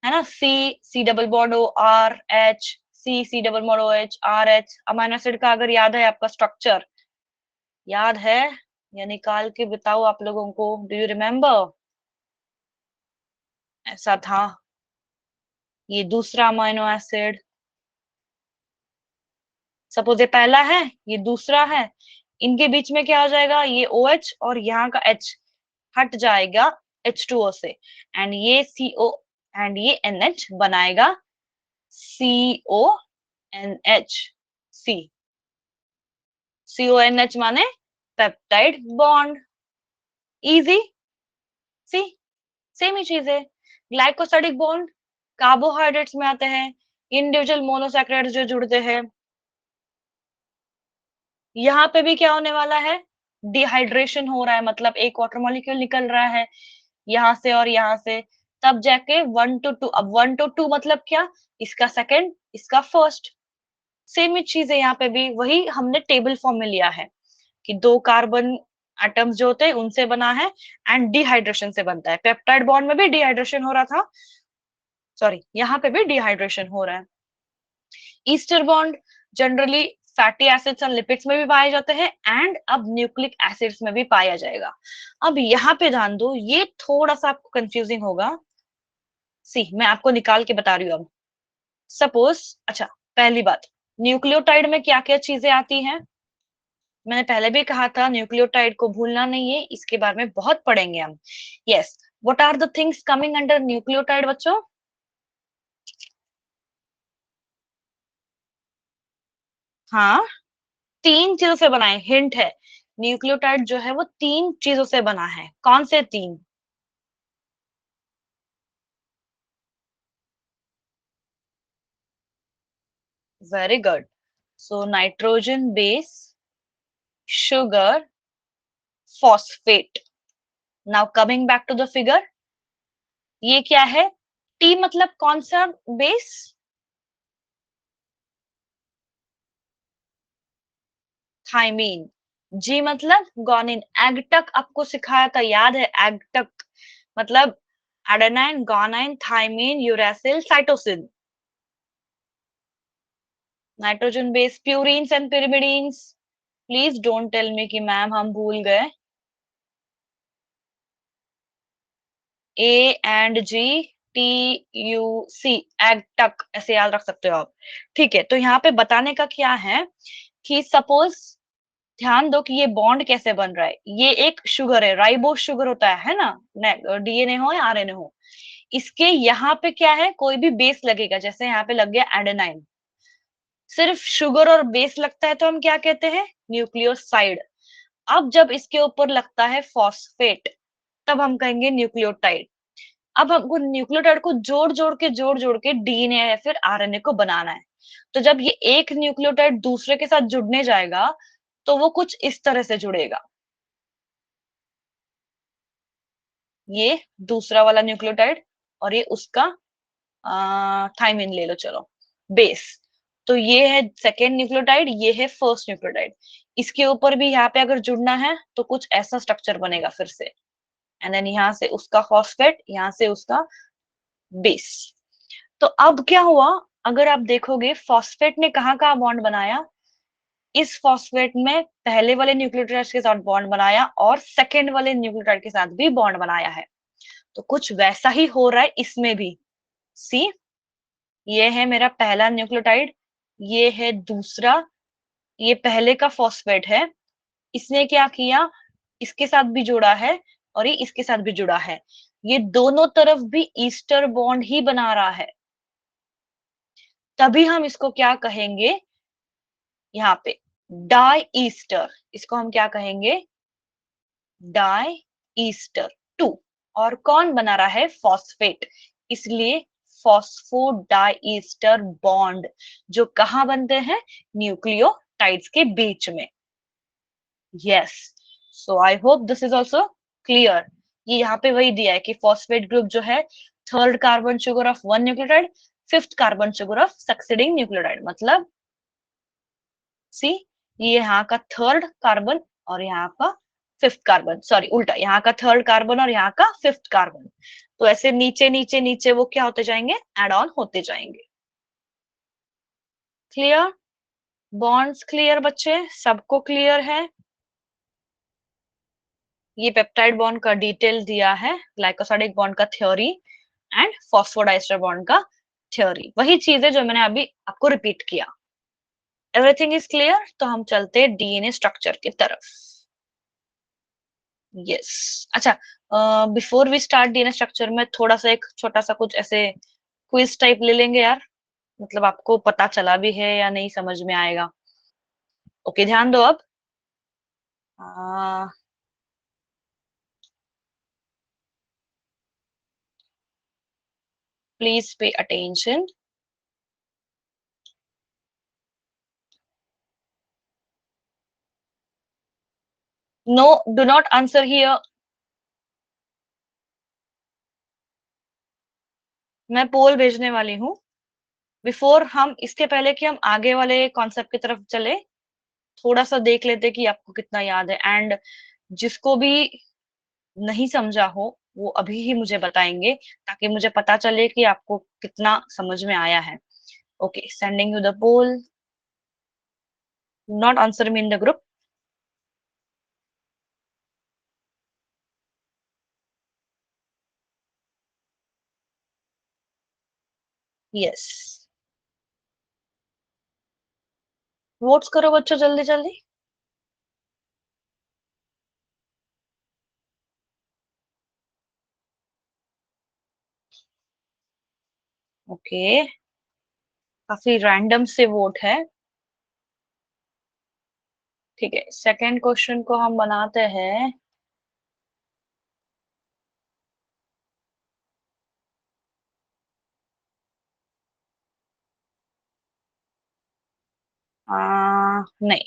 है ना, C double bond O R H, C double bond O H R H. Amino acid का अगर याद है आपका स्ट्रक्चर, याद है या निकाल के बताओ आप लोगों को, डू यू रिमेम्बर? ऐसा था। ये दूसरा अमाइनो एसिड, सपोज ये पहला है, ये दूसरा है, इनके बीच में क्या हो जाएगा? ये ओ एच और यहाँ का एच हट जाएगा H2O से, एंड ये CO एंड ये NH बनाएगा CONH। सी, CONH माने पेप्टाइड बॉन्ड। इजी, सी, सेम ही चीज है। ग्लाइकोसाइडिक बॉन्ड कार्बोहाइड्रेट्स में आते हैं, इंडिविजुअल मोनोसैकेराइड्स जो जुड़ते हैं। यहाँ पे भी क्या होने वाला है? डिहाइड्रेशन हो रहा है, मतलब एक वाटर मॉलिक्यूल निकल रहा है यहाँ से और यहाँ से, तब जाके 1 to 2। अब 1 to 2 मतलब क्या? इसका सेकंड, इसका फर्स्ट। सेम ही चीज है यहाँ पे भी, वही हमने टेबल फॉर्म में लिया है कि 2 कार्बन एटम्स जो होते हैं उनसे बना है एंड डिहाइड्रेशन से बनता है। पेप्टाइड बॉन्ड में भी डिहाइड्रेशन हो रहा था, सॉरी यहाँ पे भी डिहाइड्रेशन हो रहा है। Ester bond generally fatty acids and lipids में भी पाए जाते हैं एंड अब न्यूक्लिक एसिड्स में भी पाया जाएगा। अब यहाँ पे ध्यान दो, ये थोड़ा सा आपको कंफ्यूजिंग होगा। सी, मैं आपको निकाल के बता रही हूँ अब। सपोज, अच्छा, पहली बात, न्यूक्लियोटाइड में क्या क्या चीजें आती हैं? मैंने पहले भी कहा था न्यूक्लियोटाइड को भूलना नहीं है, इसके बारे में बहुत पढ़ेंगे हम। Yes, what are the things coming under nucleotide बच्चों? हाँ, 3 चीजों से बना है, हिंट है। न्यूक्लियोटाइड जो है वो 3 चीजों से बना है, कौन से 3? Very good. So nitrogen base, sugar, phosphate. Now coming back to the figure, ये क्या है? टी मतलब कौन सा बेस? थाइमीन। जी मतलब गोनिन। एगटक आपको सिखाया था, याद है? एगटक मतलब adenine, guanine, thymine, uracil, cytosine. Nitrogen base, purines and pyrimidines। Please don't tell me कि मैम हम भूल गए। A and G, T U C, एगटक ऐसे याद रख सकते हो आप। ठीक है, तो यहाँ पे बताने का क्या है कि सपोज, ध्यान दो कि ये बॉन्ड कैसे बन रहा है। ये एक शुगर है, राइबोस शुगर होता है ना, डीएनए हो या आरएनए हो, इसके यहाँ पे क्या है? कोई भी बेस लगेगा, जैसे यहाँ पे लग गया एडेनाइन। सिर्फ शुगर और बेस लगता है तो हम क्या कहते हैं? न्यूक्लियोसाइड। अब जब इसके ऊपर लगता है फॉस्फेट, तब हम कहेंगे न्यूक्लियोटाइड। अब हमको न्यूक्लियोटाइड को जोड़ जोड़ के डीएनए या फिर आरएनए को बनाना है। तो जब ये एक न्यूक्लियोटाइड दूसरे के साथ जुड़ने जाएगा, तो वो कुछ इस तरह से जुड़ेगा। ये दूसरा वाला न्यूक्लियोटाइड और ये उसका थाइमिन ले लो, चलो बेस। तो ये है सेकेंड न्यूक्लियोटाइड, ये है फर्स्ट न्यूक्लियोटाइड। इसके ऊपर भी यहाँ पे अगर जुड़ना है तो कुछ ऐसा स्ट्रक्चर बनेगा फिर से। एंड देन यहाँ से उसका फॉस्फेट, यहाँ से उसका बेस। तो अब क्या हुआ, अगर आप देखोगे फॉस्फेट ने कहाँ कहाँ बॉन्ड बनाया, इस फॉस्फेट में पहले वाले न्यूक्लियोटाइड के साथ बॉन्ड बनाया और सेकेंड वाले न्यूक्लियोटाइड के साथ भी बॉन्ड बनाया है। तो कुछ वैसा ही हो रहा है इसमें भी। सी, ये है मेरा पहला न्यूक्लियोटाइड, ये है दूसरा, ये पहले का फॉस्फेट है। इसने क्या किया, इसके साथ भी जुड़ा है और ये इसके साथ भी जुड़ा है। ये दोनों तरफ भी ईस्टर बॉन्ड ही बना रहा है। तभी हम इसको क्या कहेंगे, यहाँ पे डाई ईस्टर। इसको हम क्या कहेंगे, डाई ईस्टर 2। और कौन बना रहा है, फॉस्फेट, इसलिए फॉस्फोडाईस्टर बॉन्ड, जो कहाँ बनते हैं, न्यूक्लियोटाइड्स के बीच में। Yes, so I hope this is also clear. ये यहाँ पे वही दिया है कि फॉस्फेट ग्रुप जो है third carbon sugar of one nucleotide, fifth carbon sugar of succeeding nucleotide. मतलब सी, ये यहाँ का थर्ड कार्बन और यहाँ का फिफ्थ कार्बन, सॉरी उल्टा, यहाँ का थर्ड कार्बन और यहाँ का फिफ्थ कार्बन। तो ऐसे नीचे नीचे नीचे वो क्या होते जाएंगे, एड ऑन होते जाएंगे। क्लियर, बॉन्ड्स क्लियर बच्चे, सबको क्लियर है। ये पेप्टाइड बॉन्ड का डिटेल दिया है, ग्लाइकोसाइडिक बॉन्ड का थ्योरी एंड फॉस्फोडाइस्टर बॉन्ड का थ्योरी, वही चीज है जो मैंने अभी आपको रिपीट किया। एवरीथिंग इज क्लियर, तो हम चलते हैं डीएनए स्ट्रक्चर की तरफ। यस, अच्छा, before we start DNA structure में थोड़ा सा एक छोटा सा कुछ ऐसे क्विज टाइप ले लेंगे यार, मतलब आपको पता चला भी है या नहीं समझ में आएगा। ओके, ध्यान दो अब। Please pay attention. No, do not answer here. मैं पोल भेजने वाली हूँ। बिफोर हम, इसके पहले कि हम आगे वाले कॉन्सेप्ट की तरफ चले, थोड़ा सा देख लेते कि आपको कितना याद है। एंड जिसको भी नहीं समझा हो वो अभी ही मुझे बताएंगे, ताकि मुझे पता चले कि आपको कितना समझ में आया है। Okay, sending you the poll, not answer me in the group. Yes, votes करो बच्चों, जल्दी जल्दी। ओके, काफी रैंडम से वोट है। ठीक है, सेकंड क्वेश्चन को हम बनाते हैं। नहीं,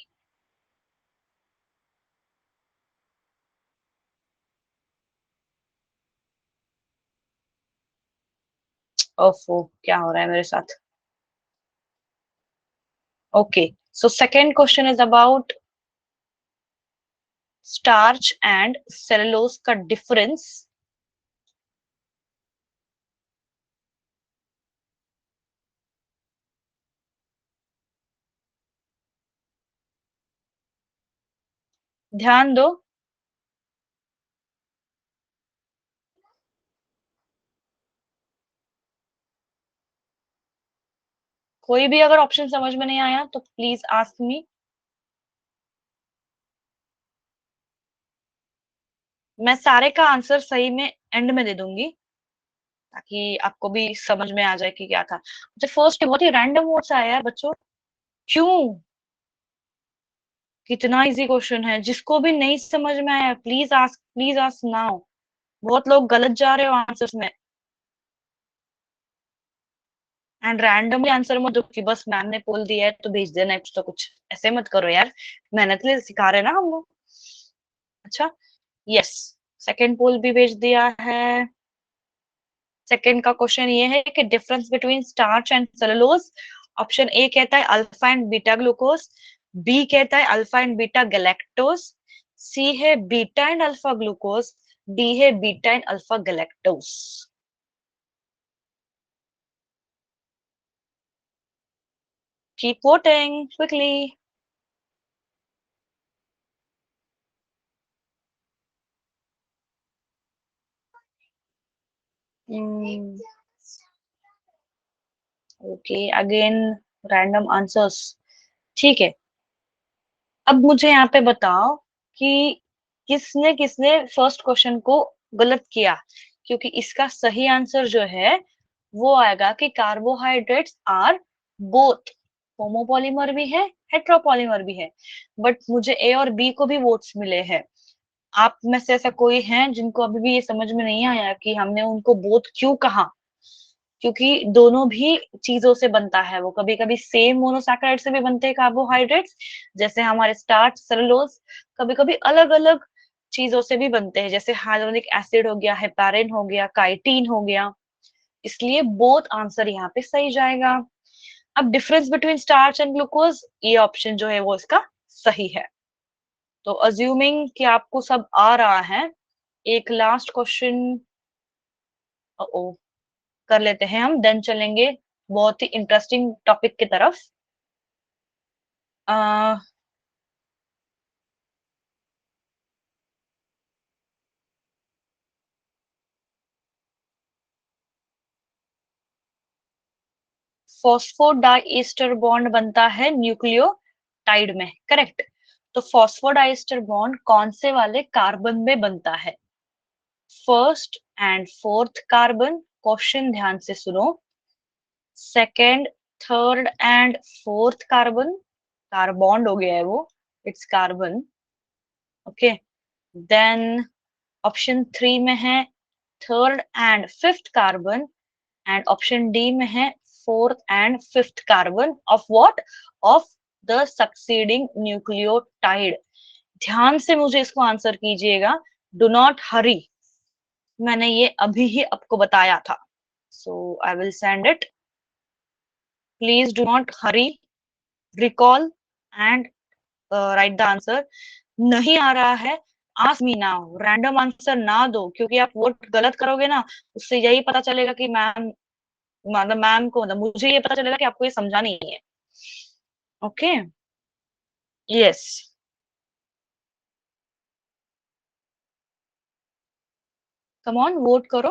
ओफो, क्या हो रहा है मेरे साथ। Okay, so second question is about starch and cellulose का डिफरेंस। ध्यान दो। कोई भी अगर ऑप्शन समझ में नहीं आया तो प्लीज आस्क मी। मैं सारे का आंसर सही में एंड में दे दूंगी, ताकि आपको भी समझ में आ जाए कि क्या था। मुझे फर्स्ट बहुत ही रैंडम वर्ड से आया यार बच्चों, क्यों। कितना इजी क्वेश्चन है, जिसको भी नहीं समझ में आया प्लीज आस्क नाउ। बहुत लोग गलत जा रहे हो आंसर्स में। एंड रैंडमली आंसर मत दो कि बस मैम ने बोल दिया है तो भेज देना है कुछ, तो कुछ ऐसे मत करो यार, मेहनत के लिए सिखा रहे हैं ना हम लोग। अच्छा, यस, सेकंड पोल भी भेज दिया है। सेकंड का क्वेश्चन ये है कि difference between starch and cellulose. Option A कहता है alpha and beta glucose, B कहता है alpha and beta galactose, C है beta and alpha glucose, D है beta and alpha galactose. Keep voting quickly. Okay, again random answers. ठीक है, अब मुझे यहाँ पे बताओ कि किसने किसने फर्स्ट क्वेश्चन को गलत किया, क्योंकि इसका सही आंसर जो है वो आएगा कि कार्बोहाइड्रेट्स आर बोथ, होमोपॉलीमर भी है हेट्रोपॉलीमर भी है। बट मुझे ए और बी को भी वोट्स मिले हैं। आप में से ऐसा कोई है जिनको अभी भी ये समझ में नहीं आया कि हमने उनको बोथ क्यों कहा? क्योंकि दोनों भी चीजों से बनता है, वो कभी कभी सेम मोनोसैकेराइड से भी बनते हैं कार्बोहाइड्रेट्स, जैसे हमारे स्टार्च सेलुलोज। कभी कभी अलग अलग चीजों से भी बनते हैं, जैसे हाइलोनिक एसिड हो गया, हेपारिन हो गया, काइटिन हो गया। इसलिए बोथ आंसर यहाँ पे सही जाएगा। अब difference between starch and glucose, ये ऑप्शन जो है वो इसका सही है। तो अज्यूमिंग कि आपको सब आ रहा है, एक लास्ट क्वेश्चन ओ कर लेते हैं हम, देन चलेंगे बहुत ही इंटरेस्टिंग टॉपिक की तरफ। फॉस्फोडाइस्टर बॉन्ड बनता है न्यूक्लियोटाइड में, करेक्ट। तो फॉस्फोडाइस्टर बॉन्ड कौन से वाले कार्बन में बनता है? First and fourth carbon, question ध्यान से सुनो। Second, third and fourth carbon, कार्बोंड हो गया है वो, it's carbon. Okay, then option three में है third and fifth carbon, and option D में है fourth and fifth carbon of what, of the succeeding nucleotide. ध्यान से मुझे इसको आंसर कीजिएगा, डू नॉट हरी, मैंने ये अभी ही आपको बताया था। So I will send it, please do not hurry, recall and write the answer. नहीं आ रहा है, ask me now, random answer ना दो, क्योंकि आप वोट गलत करोगे ना, उससे यही पता चलेगा कि मैम, मतलब मैम को, मतलब मुझे ये पता चलेगा कि आपको ये समझा नहीं है। Okay, yes, come on vote करो।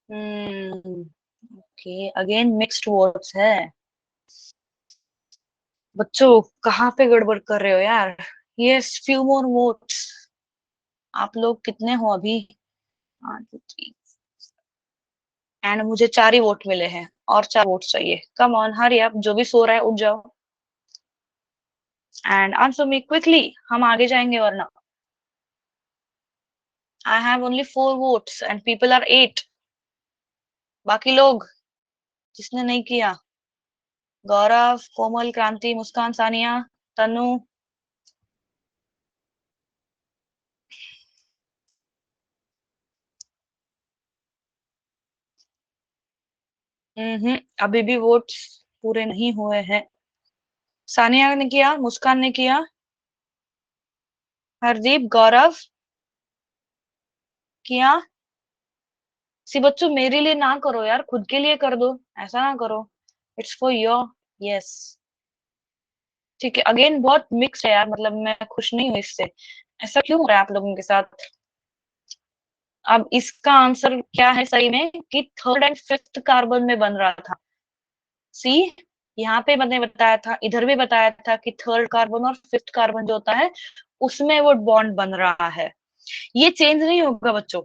हम्म, ओके, अगेन मिक्स्ड वोट्स है। बच्चों कहाँ पे गड़बड़ कर रहे हो यार? Yes, few more votes. आप लोग कितने हो अभी? 1 2 3, एंड मुझे 4 ही वोट मिले हैं, और 4 वोट चाहिए। कम ऑन हरी आप, जो भी सो रहा है उठ जाओ एंड आंसर मी क्विकली, हम आगे जाएंगे वरना। I have only 4 votes and people are 8। बाकी लोग जिसने नहीं किया, गौरव, कोमल, क्रांति, मुस्कान, सानिया, तनु। अभी भी वोट्स पूरे नहीं हुए हैं। सानिया ने किया, मुस्कान ने किया, हरदीप, गौरव किया। सी बच्चों मेरे लिए ना करो यार, खुद के लिए कर दो, ऐसा ना करो। It's for your, yes. ठीक है, अगेन बहुत मिक्स है यार, मतलब मैं खुश नहीं हूँ इससे। ऐसा क्यों हो रहा है आप लोगों के साथ? अब इसका आंसर क्या है सही में, कि थर्ड एंड फिफ्थ कार्बन में बन रहा था। सी, यहाँ पे मैंने बताया था, इधर भी बताया था कि थर्ड कार्बन और फिफ्थ कार्बन जो होता है उसमें वो बॉन्ड बन रहा है। ये चेंज नहीं होगा बच्चों,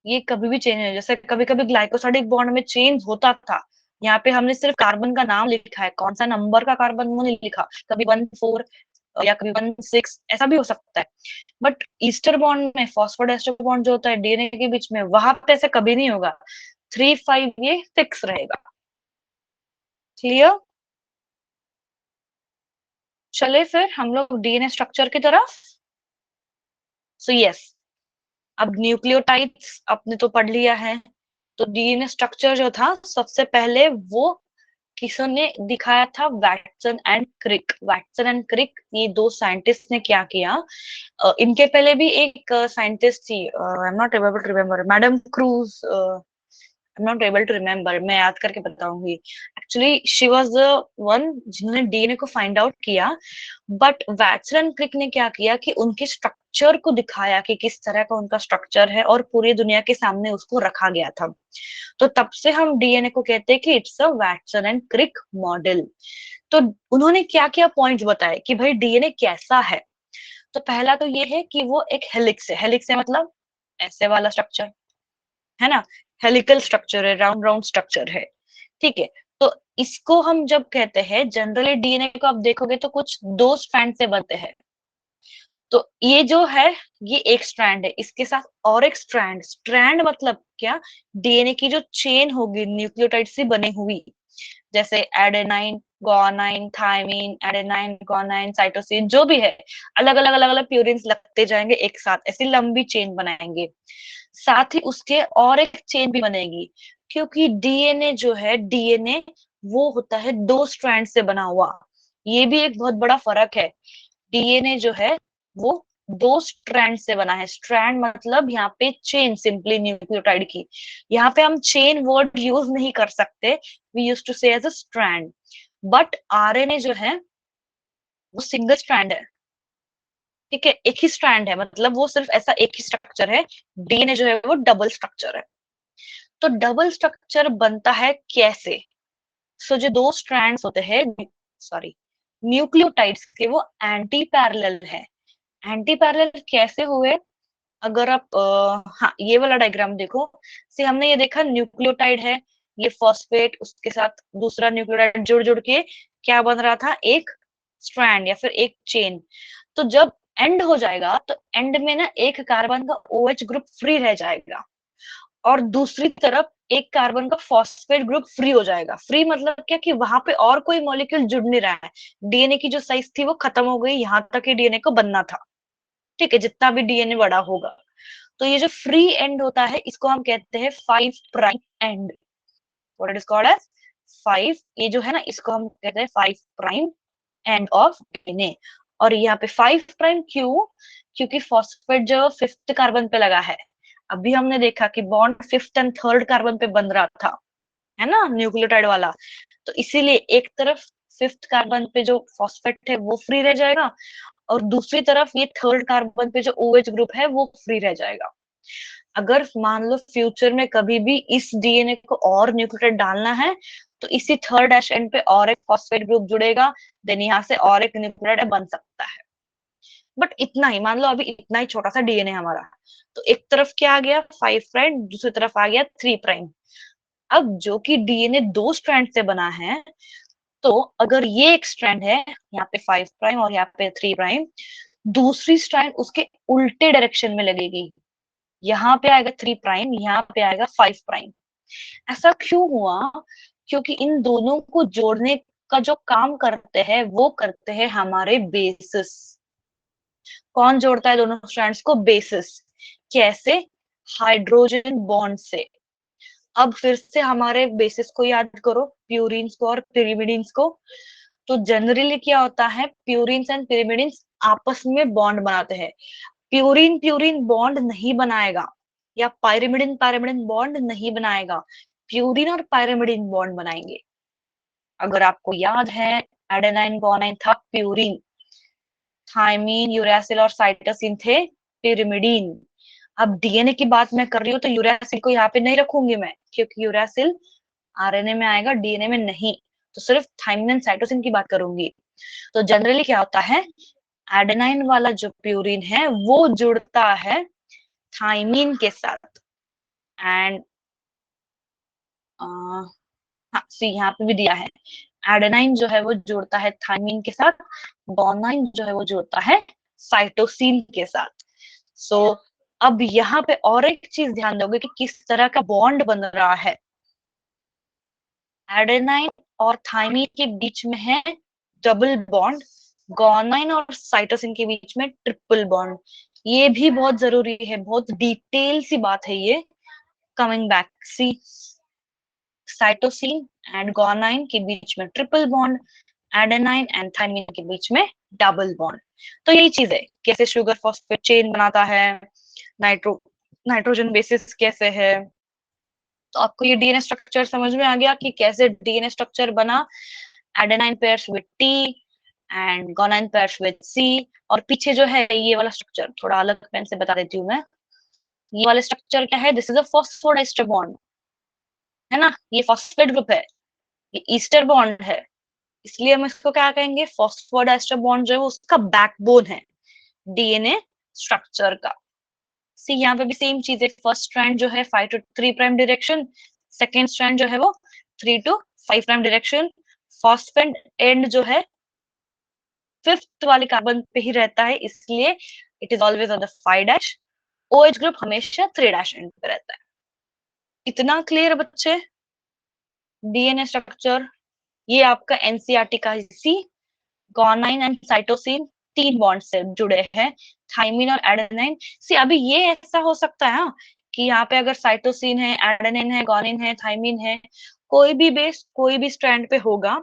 ये कभी भी चेंज नहीं, जैसे कभी कभी ग्लाइकोसाइडिक बॉन्ड में चेंज होता था, यहाँ पे हमने सिर्फ कार्बन का नाम लिखा है, कौन सा नंबर का कार्बन वो नहीं लिखा, कभी 1 4 या कभी 1 6 ऐसा भी हो सकता है। बट ईस्टर बॉन्ड में फॉस्फोडेस्टर बॉन्ड जो होता है डीएनए के बीच में, वहां पे ऐसा कभी नहीं होगा, 3 5 ये फिक्स रहेगा। क्लियर? चले फिर हम लोग डीएनए स्ट्रक्चर की तरफ। सो यस, अब न्यूक्लियोटाइड्स आपने तो पढ़ लिया है। तो डीएनए स्ट्रक्चर जो था सबसे पहले वो किसने दिखाया था, Watson and Crick. Watson and Crick ये दो साइंटिस्ट ने क्या किया, इनके पहले भी एक साइंटिस्ट थी, I am not able to remember, madam Cruz, I am not able to remember, मैं याद करके बताऊंगी। Actually she was the one जिन्होंने डीएनए को फाइंड आउट किया। बट वैटसन एंड क्रिक ने क्या किया कि उनके स्ट्रक्चर को दिखाया कि किस तरह का उनका स्ट्रक्चर है, और पूरी दुनिया के सामने उसको रखा गया था। तो तब से हम डीएनए को कहते हैं कि it's a Watson and Crick model. तो उन्होंने क्या क्या पॉइंट्स बताए कि भाई डीएनए कैसा है। तो पहला तो ये है कि वो एक हेलिक्स है। हेलिक्स है मतलब ऐसे वाला स्ट्रक्चर, है ना, हेलिकल स्ट्रक्चर है, राउंड राउंड स्ट्रक्चर है। ठीक है। तो इसको हम जब कहते हैं, जनरली डीएनए को आप देखोगे तो कुछ दो स्ट्रैंड से बनते हैं। तो ये जो है, ये एक स्ट्रैंड है, इसके साथ और एक स्ट्रैंड। स्ट्रैंड मतलब क्या, डीएनए की जो चेन होगी न्यूक्लियोटाइड से बनी हुई, जैसे adenine guanine thymine, adenine guanine cytosine, जो भी है, अलग अलग प्यूरिन्स लगते जाएंगे एक साथ, ऐसी लंबी चेन बनाएंगे। साथ ही उसके और एक चेन भी बनेगी, क्योंकि डीएनए जो है, डीएनए वो होता है दो स्ट्रैंड से बना हुआ। ये भी एक बहुत बड़ा फर्क है। डीएनए जो है वो दो स्ट्रैंड से बना है। स्ट्रैंड मतलब यहाँ पे चेन, सिंपली न्यूक्लियोटाइड की। यहाँ पे हम चेन वर्ड यूज नहीं कर सकते, we use to say as a strand. But RNA जो है वो सिंगल स्ट्रैंड है। ठीक है, एक ही स्ट्रैंड है, मतलब वो सिर्फ ऐसा एक ही स्ट्रक्चर है। डीएनए जो है वो डबल स्ट्रक्चर है। तो डबल स्ट्रक्चर बनता है कैसे? सो जो दो स्ट्रैंड्स होते हैं, सॉरी, न्यूक्लियोटाइड्स के, वो एंटी पैरेलल है। एंटी पैरेलल कैसे हुए? अगर आप हाँ, ये वाला डायग्राम देखो। से हमने ये देखा, न्यूक्लियोटाइड है, ये फॉस्फेट, उसके साथ दूसरा न्यूक्लियोटाइड जुड़ जुड़ के क्या बन रहा था, एक स्ट्रैंड या फिर एक चेन। तो जब एंड हो जाएगा, तो एंड में ना एक कार्बन का OH ग्रुप फ्री रह जाएगा, और दूसरी तरफ एक कार्बन का फॉस्फेट ग्रुप फ्री हो जाएगा। फ्री मतलब क्या, कि वहां पे और कोई मॉलिक्यूल जुड़ नहीं रहा है। डीएनए की जो साइज थी वो खत्म हो गई, यहाँ तक ही डीएनए को बनना था। ठीक है, जितना भी डीएनए बड़ा होगा। तो ये जो फ्री एंड होता है, इसको हम कहते हैं 5 end. What it is called as 5। ये जो है ना, इसको हम कहते हैं 5 एंड ऑफ डीएनए। और यहाँ पे 5 क्यों? क्योंकि फॉस्फेट जो 5th कार्बन पे लगा है। अभी हमने देखा कि bond 5th and 3rd carbon पे बन रहा था, है ना, न्यूक्लियोटाइड वाला। तो इसीलिए एक तरफ 5th कार्बन पे जो फॉस्फेट है वो फ्री रह जाएगा, और दूसरी तरफ ये 3rd कार्बन पे जो OH ग्रुप है वो फ्री रह जाएगा। अगर मान लो फ्यूचर में कभी भी इस डीएनए को और न्यूक्लियोटाइड डालना है, तो इसी 3rd एंड पे और एक फॉस्फेट ग्रुप जुड़ेगा, देन यहाँ से और एक न्यूक्लियोटाइड बन सकता है। बट इतना ही मान लो, अभी इतना ही छोटा सा डीएनए हमारा। तो एक तरफ क्या आ गया, 5 दूसरी तरफ आ गया 3। अब जो कि डीएनए दो स्ट्रैंड से बना है, तो अगर ये एक स्ट्रैंड है, यहाँ पे 5 और यहाँ पे 3, दूसरी स्ट्रैंड उसके उल्टे डायरेक्शन में लगेगी। यहाँ पे आएगा 3, यहाँ पे आएगा 5। ऐसा क्यों हुआ? क्योंकि इन दोनों को जोड़ने का जो काम करते हैं, वो करते हैं हमारे बेसिस। कौन जोड़ता है दोनों स्ट्रैंड्स को? बेसिस। कैसे? हाइड्रोजन बॉन्ड से। अब फिर से हमारे बेसिस को याद करो, प्यूरिन्स को और पिरिमिडिन्स को। तो जनरली क्या होता है, प्यूरिन्स एंड पिरिमिडिन्स आपस में बॉन्ड बनाते हैं। प्यूरिन प्यूरिन बॉन्ड नहीं बनाएगा, या पायरिमिडिन पायरिमिडिन बॉन्ड नहीं बनाएगा। प्यूरिन और पायरिमिडिन बॉन्ड बनाएंगे। अगर आपको याद है, एडेनाइन गुआनाइन था प्यूरिन, थायमीन यूरासिल और साइटोसिन थे पिरिमिडीन। अब डीएनए की बात मैं कर रही हूँ, तो यूरासिल को यहाँ पे नहीं रखूंगी मैं, क्योंकि यूरासिल आरएनए में आएगा, डीएनए में नहीं। तो सिर्फ थायमीन एंड साइटोसिन की बात करूंगी। तो जनरली क्या होता है, एडेनाइन वाला जो प्यूरिन है वो जुड़ता है थायमीन के साथ, एंड हाँ सी यहाँ पे भी दिया है। एडेनाइन जो है वो जुड़ता है थायमिन के साथ, गुआनाइन जो है वो जुड़ता है साइटोसिन के साथ। सो अब यहाँ पे और एक चीज ध्यान दोगे कि किस तरह का बॉन्ड बन रहा है। एडेनाइन और थायमिन के बीच में है डबल बॉन्ड, गुआनाइन और साइटोसिन के बीच में ट्रिपल बॉन्ड। ये भी बहुत जरूरी है, बहुत डिटेल सी बात है ये। Coming back, C cytosine and guanine के बीच में triple bond, adenine and thymine के बीच में डबल बॉन्ड। तो यही चीज है, कैसे शुगर फॉस्फेट चेन बनाता है, नाइट्रोजन बेसिस कैसे है। तो आपको ये डीएनए स्ट्रक्चर समझ में आ गया कि कैसे डीएनए स्ट्रक्चर बना। Adenine pairs with T and guanine pairs with C. और पीछे जो है ये वाला स्ट्रक्चर थोड़ा अलग पेन से बता देती हूँ मैं। ये वाला स्ट्रक्चर क्या है, this is a phosphodiester bond, है ना। ये फॉस्फेट ग्रुप है, ये ईस्टर बॉन्ड है, इसलिए हम इसको क्या कहेंगे, फॉस्फोडाइस्टर बॉन्ड जो है उसका बैकबोन है डीएनए स्ट्रक्चर का। सी यहाँ पे भी सेम चीज है, फर्स्ट स्ट्रैंड जो है 5 to 3 prime direction, second strand जो है वो 3 to 5 prime direction. Phosphate and जो है फिफ्थ वाले कार्बन पे ही रहता है, इसलिए it is always on the 5 dash. OH group हमेशा 3 डैश एंड पे रहता है। इतना क्लियर बच्चे, डीएनए स्ट्रक्चर। ये आपका एनसीईआरटी का सी, गुआनाइन एंड साइटोसिन 3 बॉन्ड से जुड़े हैं, थाइमिन और एडेनाइन। सी अभी ये ऐसा हो सकता है हाँ, कि यहाँ पे अगर साइटोसिन है, एडेनाइन है, गुआनिन है, थाइमिन है, कोई भी बेस कोई भी स्ट्रैंड पे होगा।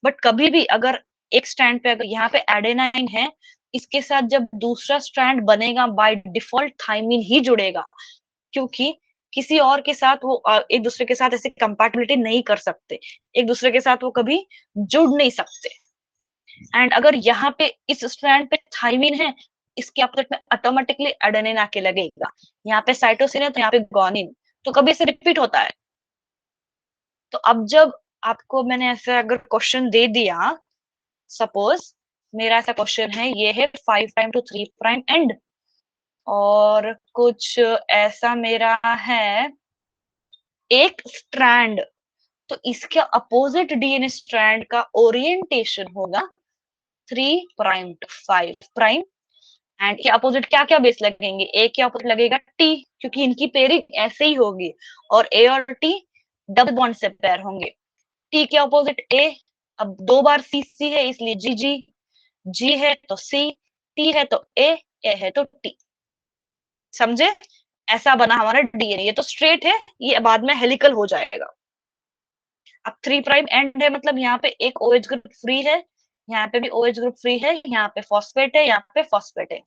बट कभी भी अगर एक स्ट्रैंड पे अगर यहाँ पे एडेनाइन है, इसके साथ जब दूसरा स्ट्रैंड बनेगा बाय डिफॉल्ट थाइमिन ही जुड़ेगा, क्योंकि किसी और के साथ वो एक दूसरे के साथ ऐसे कंपैटिबिलिटी नहीं कर सकते, एक दूसरे के साथ वो कभी जुड़ नहीं सकते। एंड अगर यहाँ पे इस स्ट्रैंड पे थाइमिन है, इसके अपोजिट में ऑटोमेटिकली एडेनिन आके लगेगा। यहाँ पे साइटोसिन है तो यहाँ पे गुआनिन, तो कभी ऐसे रिपीट होता है। तो अब जब आपको मैंने ऐसा अगर क्वेश्चन दे दिया, सपोज मेरा ऐसा क्वेश्चन है, ये है 5 प्राइम टू 3 प्राइम एंड, और कुछ ऐसा मेरा है एक स्ट्रैंड, तो इसके अपोजिट डीएनए स्ट्रैंड का ओरिएंटेशन होगा 3 प्राइम टू 5 प्राइम। एंड के अपोजिट क्या क्या बेस लगेंगे, ए के अपोजिट लगेगा टी, क्योंकि इनकी पेयरिंग ऐसे ही होगी, और ए और टी डबल बॉन्ड से पेयर होंगे। टी के अपोजिट ए, अब 2 बार सी सी है इसलिए जी जी, जी है तो सी, टी है तो ए है तो टी। समझे, ऐसा बना हमारा डीएनए। ये तो स्ट्रेट है, ये बाद में हेलिकल हो जाएगा। अब 3 प्राइम एंड है, मतलब यहाँ पे एक ओएच ग्रुप फ्री है, यहाँ पे भी ओएच ग्रुप फ्री है, यहाँ पे फॉस्फेट है, यहाँ पे फॉस्फेट है।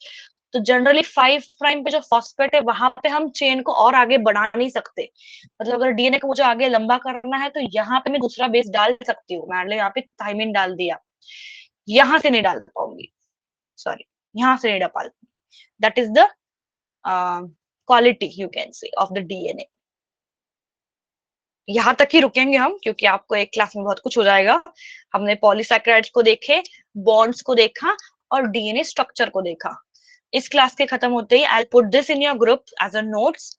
तो जनरली 5 प्राइम पे जो फॉस्फेट है वहां पे हम चेन को और आगे बढ़ा नहीं सकते। मतलब अगर डीएनए को मुझे आगे लंबा करना है तो यहाँ पे मैं दूसरा बेस डाल सकती हूँ, मान लो यहाँ पे थाइमिन डाल दिया, यहाँ से नहीं डाल पाऊंगी, सॉरी, यहाँ से नहीं डाल पाऊंगी। That is the quality you can say of the DNA. यहाँ तक ही रुकेंगे हम, क्योंकि आपको एक क्लास में बहुत कुछ हो जाएगा। हमने पॉलीसैकेराइड्स को देखे, बॉन्ड्स को देखा, और डीएनए स्ट्रक्चर को देखा। इस क्लास के खत्म होते ही I put this in your group as a notes.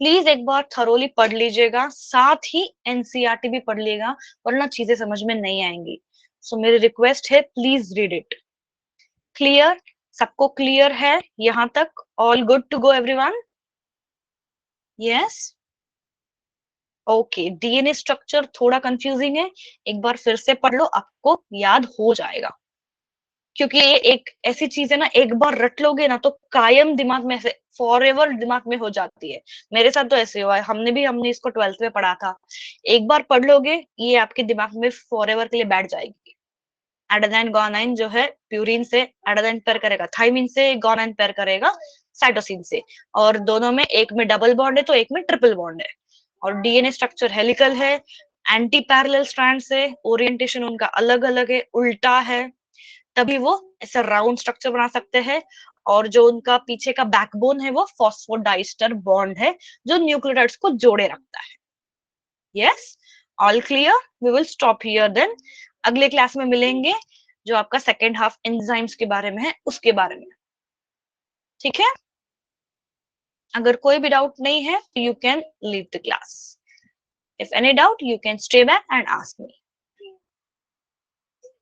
Please एक बार थरोली पढ़ लीजिएगा, साथ ही एनसीईआरटी भी पढ़ लीजिएगा, वरना चीजें समझ में नहीं आएंगी। सो मेरी रिक्वेस्ट है, प्लीज रीड इट। क्लियर, सबको क्लियर है यहाँ तक? All good to go everyone? Yes, okay. DNA structure थोड़ा कंफ्यूजिंग है, एक बार फिर से पढ़ लो, आपको याद हो जाएगा। क्योंकि ये एक ऐसी चीज है ना, एक बार रट लोगे ना तो कायम दिमाग में, ऐसे फॉर एवर दिमाग में हो जाती है। मेरे साथ तो ऐसे हुआ है, हमने इसको 12th में पढ़ा था। एक बार पढ़ लोगे, ये आपके दिमाग में फॉर एवर के लिए बैठ जाएगी। एडेनाइन गुआनाइन जो है प्यूरिन से एडेनाइन पेयर करेगा थाइमिन से, गुआनाइन पेयर करेगा साइटोसिन से, और दोनों में एक में डबल बॉन्ड है तो एक में ट्रिपल बॉन्ड है। और डीएनए स्ट्रक्चर हेलिकल है, एंटी पैरेलल स्ट्रैंड से, ओरिएंटेशन उनका अलग अलग है, उल्टा है, तभी वो ऐसा राउंड स्ट्रक्चर बना सकते हैं। और जो उनका पीछे का बैकबोन है वो फॉस्फोडाइस्टर बॉन्ड है, जो न्यूक्लियोटाइड्स को जोड़े रखता है। Yes, all clear? We will stop here then. अगले क्लास में मिलेंगे, जो आपका सेकेंड हाफ एंजाइम्स के बारे में है, उसके बारे में। ठीक है, अगर कोई भी डाउट नहीं है तो you can leave the class. If any doubt, you can stay back and ask me.